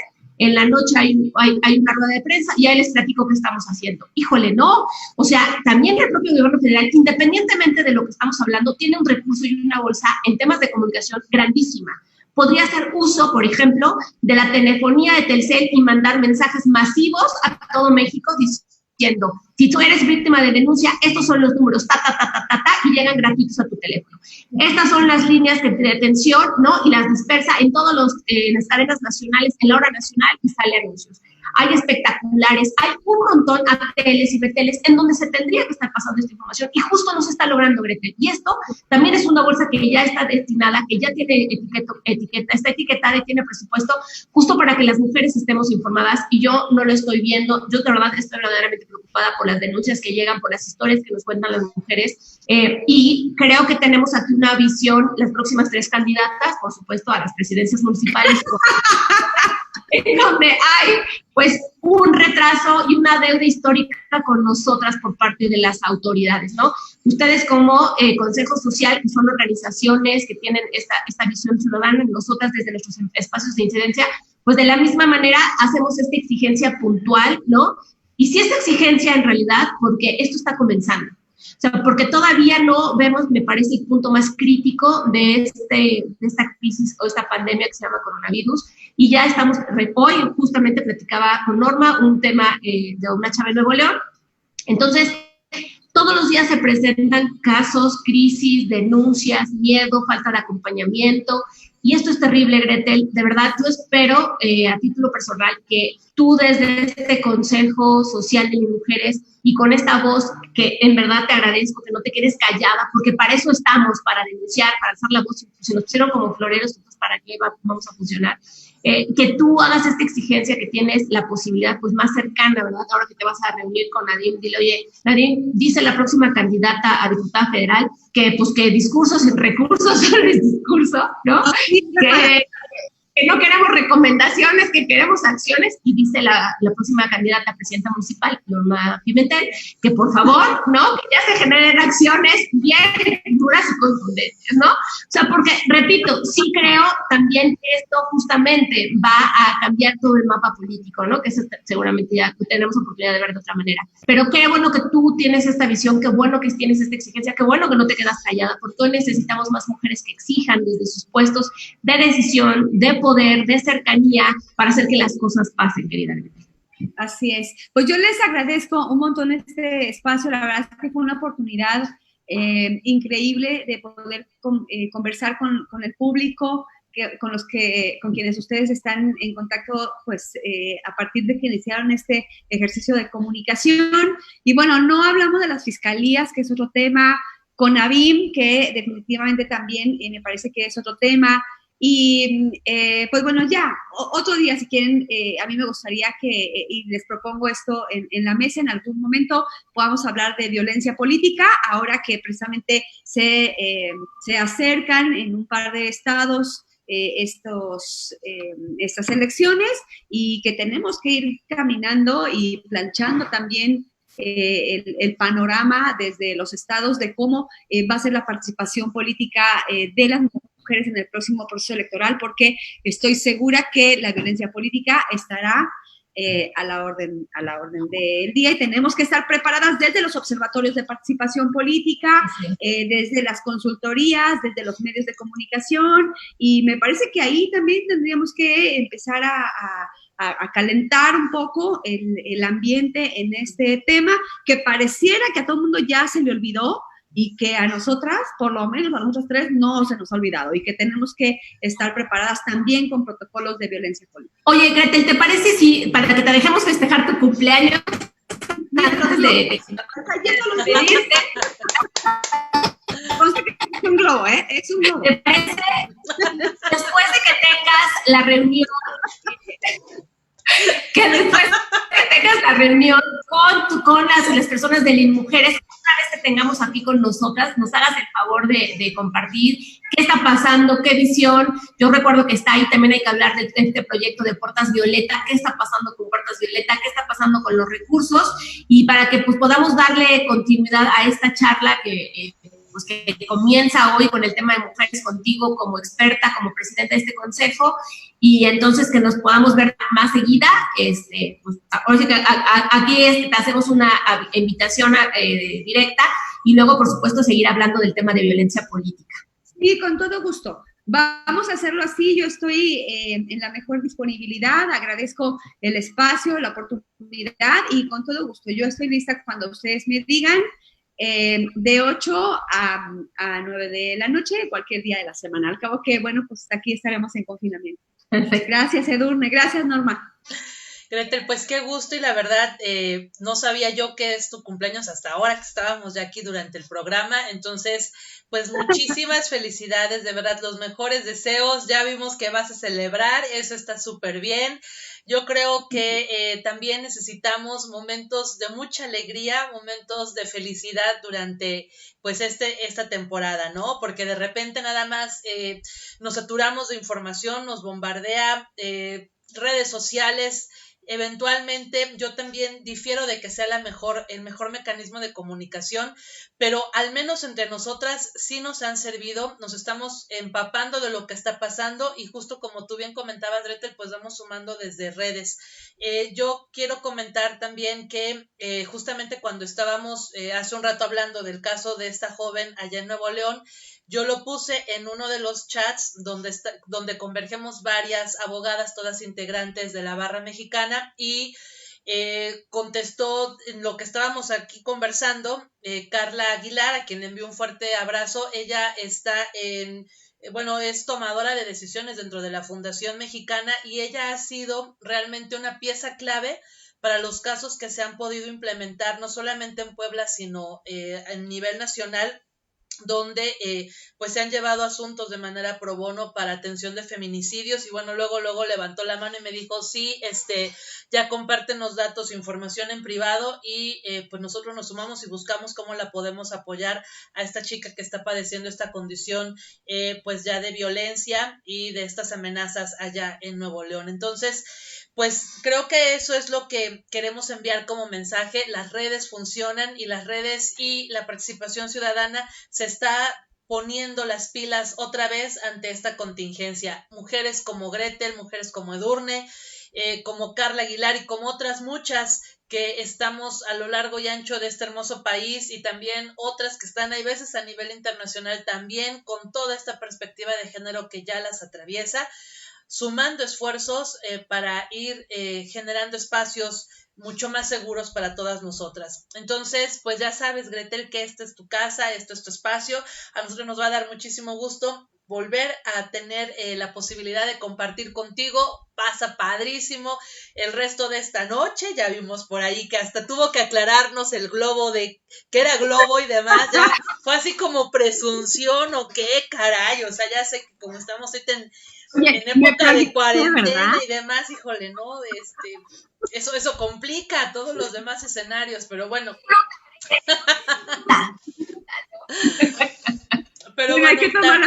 en la noche hay una rueda de prensa y ahí les platico qué estamos haciendo. Híjole, no. O sea, también el propio gobierno federal, independientemente de lo que estamos hablando, tiene un recurso y una bolsa en temas de comunicación grandísima. Podría hacer uso, por ejemplo, de la telefonía de Telcel y mandar mensajes masivos a todo México diciendo, si tú eres víctima de denuncia, estos son los números, y llegan gratuitos a tu teléfono. Estas son las líneas de atención, ¿no? Y las dispersa en todas las cadenas nacionales, en la hora nacional, y sale anuncios. Hay espectaculares, hay un montón de teles y reteles en donde se tendría que estar pasando esta información, y justo no se está logrando, Gretel. Y esto también es una bolsa que ya está destinada, que ya tiene etiqueta, está etiquetada y tiene presupuesto, justo para que las mujeres estemos informadas, y yo no lo estoy viendo. Yo de verdad estoy verdaderamente preocupada por las denuncias que llegan, por las historias que nos cuentan las mujeres, y creo que tenemos aquí una visión, las próximas 3 candidatas, por supuesto, a las presidencias municipales, en donde hay pues un retraso y una deuda histórica con nosotras por parte de las autoridades, ¿no? Ustedes como Consejo Social, que son organizaciones que tienen esta visión ciudadana, nosotras desde nuestros espacios de incidencia, pues de la misma manera hacemos esta exigencia puntual, ¿no? Y si esta exigencia en realidad, porque esto está comenzando, o sea, porque todavía no vemos, me parece, el punto más crítico de esta crisis o esta pandemia que se llama coronavirus, y ya estamos, hoy justamente platicaba con Norma un tema de una chava en Nuevo León. Entonces, todos los días se presentan casos, crisis, denuncias, miedo, falta de acompañamiento, y esto es terrible, Gretel. De verdad, yo espero, a título personal, que tú desde este Consejo Social de Mujeres y con esta voz, que en verdad te agradezco, que no te quedes callada, porque para eso estamos, para denunciar, para alzar la voz. Si nos pusieron como floreros, entonces ¿para qué vamos a funcionar? Que tú hagas esta exigencia, que tienes la posibilidad pues más cercana, ¿verdad? Ahora que te vas a reunir con Nadine, dile, oye, Nadine, dice la próxima candidata a diputada federal que pues que discursos sin recursos son el discurso, ¿no? Que no queremos recomendaciones, que queremos acciones, y dice la próxima candidata a presidenta municipal, Norma Pimentel, que por favor, ¿no? Que ya se generen acciones bien duras y contundentes, ¿no? O sea, porque, repito, sí creo también que esto justamente va a cambiar todo el mapa político, ¿no? Que eso seguramente ya tenemos oportunidad de ver de otra manera. Pero qué bueno que tú tienes esta visión, qué bueno que tienes esta exigencia, qué bueno que no te quedas callada, porque hoy necesitamos más mujeres que exijan desde sus puestos de decisión, de poder, de cercanía, para hacer que las cosas pasen, querida. Así es. Pues yo les agradezco un montón este espacio. La verdad es que fue una oportunidad increíble de poder conversar con el público, con quienes ustedes están en contacto, pues a partir de que iniciaron este ejercicio de comunicación. Y bueno, no hablamos de las fiscalías, que es otro tema, CONAVIM, que definitivamente también me parece que es otro tema. Y pues bueno, ya, otro día si quieren, a mí me gustaría que, y les propongo esto en la mesa, en algún momento podamos hablar de violencia política, ahora que precisamente se acercan en un par de estados estas elecciones y que tenemos que ir caminando y planchando también el panorama desde los estados de cómo va a ser la participación política de las mujeres en el próximo proceso electoral, porque estoy segura que la violencia política estará a la orden del día y tenemos que estar preparadas desde los observatorios de participación política, desde las consultorías, desde los medios de comunicación, y me parece que ahí también tendríamos que empezar a calentar un poco el ambiente en este tema, que pareciera que a todo el mundo ya se le olvidó, y que a nosotras, por lo menos a nosotras tres, no se nos ha olvidado y que tenemos que estar preparadas también con protocolos de violencia política. Oye, Gretel, ¿te parece si para que te dejemos festejar tu cumpleaños antes de despedirte? Es un globo, ¿eh? Es un globo. ¿Te parece? Después de que tengas la reunión, con las personas de Linmujeres, una vez que tengamos aquí con nosotras, nos hagas el favor de compartir qué está pasando, qué visión. Yo recuerdo que está ahí, también hay que hablar de este proyecto de Puertas Violeta, qué está pasando con Puertas Violeta, qué está pasando con los recursos, y para que pues podamos darle continuidad a esta charla que comienza hoy con el tema de mujeres contigo como experta, como presidenta de este consejo, y entonces que nos podamos ver más seguida. Pues, ahora sí que aquí te hacemos una invitación directa, y luego, por supuesto, seguir hablando del tema de violencia política. Sí, con todo gusto. Vamos a hacerlo así, yo estoy en la mejor disponibilidad, agradezco el espacio, la oportunidad, y con todo gusto. Yo estoy lista cuando ustedes me digan, de 8 a 9 de la noche, cualquier día de la semana. Al cabo que, bueno, pues aquí estaremos en confinamiento. Perfecto. Gracias, Edurne. Gracias, Norma. Gretel, pues qué gusto, y la verdad no sabía yo que es tu cumpleaños hasta ahora que estábamos ya aquí durante el programa, entonces pues muchísimas felicidades, de verdad los mejores deseos, ya vimos que vas a celebrar, eso está súper bien. Yo creo que también necesitamos momentos de mucha alegría, momentos de felicidad durante pues esta temporada, ¿no? Porque de repente nada más nos saturamos de información, nos bombardea redes sociales. Eventualmente yo también difiero de que sea el mejor mecanismo de comunicación, pero al menos entre nosotras sí nos han servido, nos estamos empapando de lo que está pasando, y justo como tú bien comentabas, Gretel, pues vamos sumando desde redes. Yo quiero comentar también que justamente cuando estábamos hace un rato hablando del caso de esta joven allá en Nuevo León, yo lo puse en uno de los chats donde convergemos varias abogadas, todas integrantes de la barra mexicana, y contestó en lo que estábamos aquí conversando Carla Aguilar, a quien le envío un fuerte abrazo. Ella está es tomadora de decisiones dentro de la Fundación Mexicana, y ella ha sido realmente una pieza clave para los casos que se han podido implementar, no solamente en Puebla, sino a nivel nacional, donde pues se han llevado asuntos de manera pro bono para atención de feminicidios. Y bueno, luego levantó la mano y me dijo, sí, ya compártenos datos, información en privado, y pues nosotros nos sumamos y buscamos cómo la podemos apoyar a esta chica que está padeciendo esta condición pues ya de violencia y de estas amenazas allá en Nuevo León. Entonces, pues creo que eso es lo que queremos enviar como mensaje. Las redes funcionan, y las redes y la participación ciudadana se está poniendo las pilas otra vez ante esta contingencia. Mujeres como Gretel, mujeres como Edurne, como Carla Aguilar y como otras muchas que estamos a lo largo y ancho de este hermoso país, y también otras que están hay veces a nivel internacional también con toda esta perspectiva de género que ya las atraviesa, sumando esfuerzos para ir generando espacios mucho más seguros para todas nosotras. Entonces, pues ya sabes, Gretel, que esta es tu casa, esto es tu espacio. A nosotros nos va a dar muchísimo gusto volver a tener la posibilidad de compartir contigo. Pasa padrísimo el resto de esta noche. Ya vimos por ahí que hasta tuvo que aclararnos el globo de que era globo y demás. Ya fue así como presunción o qué, caray. O sea, ya sé que como estamos en época de cuarentena y demás, híjole, ¿no? Eso complica todos los demás escenarios, pero bueno. Pero bueno, hay que tomar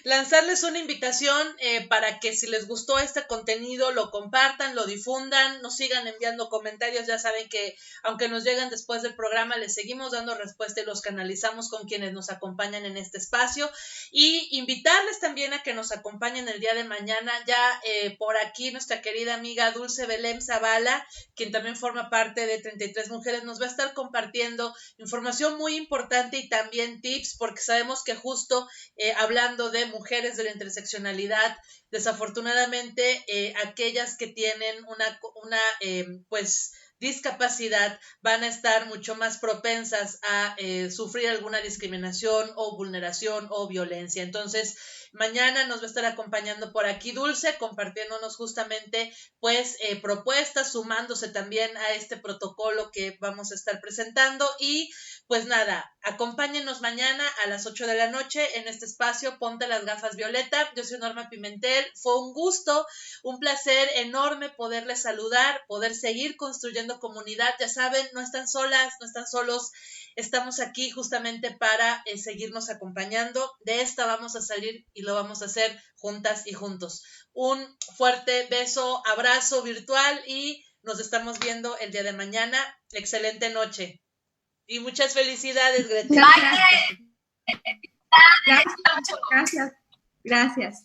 lanzarles una invitación para que si les gustó este contenido lo compartan, lo difundan, nos sigan enviando comentarios. Ya saben que aunque nos llegan después del programa, les seguimos dando respuesta y los canalizamos con quienes nos acompañan en este espacio, y invitarles también a que nos acompañen el día de mañana. Ya por aquí nuestra querida amiga Dulce Belém Zavala, quien también forma parte de 33 Mujeres, nos va a estar compartiendo información muy importante y también tips, porque sabemos que justo hablando de mujeres, de la interseccionalidad, desafortunadamente aquellas que tienen una pues discapacidad van a estar mucho más propensas a sufrir alguna discriminación o vulneración o violencia. Entonces, mañana nos va a estar acompañando por aquí Dulce, compartiéndonos justamente pues propuestas, sumándose también a este protocolo que vamos a estar presentando. Y pues nada, acompáñenos mañana a las 8 de la noche en este espacio Ponte las Gafas Violeta. Yo soy Norma Pimentel. Fue un gusto, un placer enorme poderles saludar, poder seguir construyendo comunidad. Ya saben, no están solas, no están solos. Estamos aquí justamente para seguirnos acompañando. De esta vamos a salir y lo vamos a hacer juntas y juntos. Un fuerte beso, abrazo virtual y nos estamos viendo el día de mañana. Excelente noche. Y muchas felicidades, Gretel. Gracias.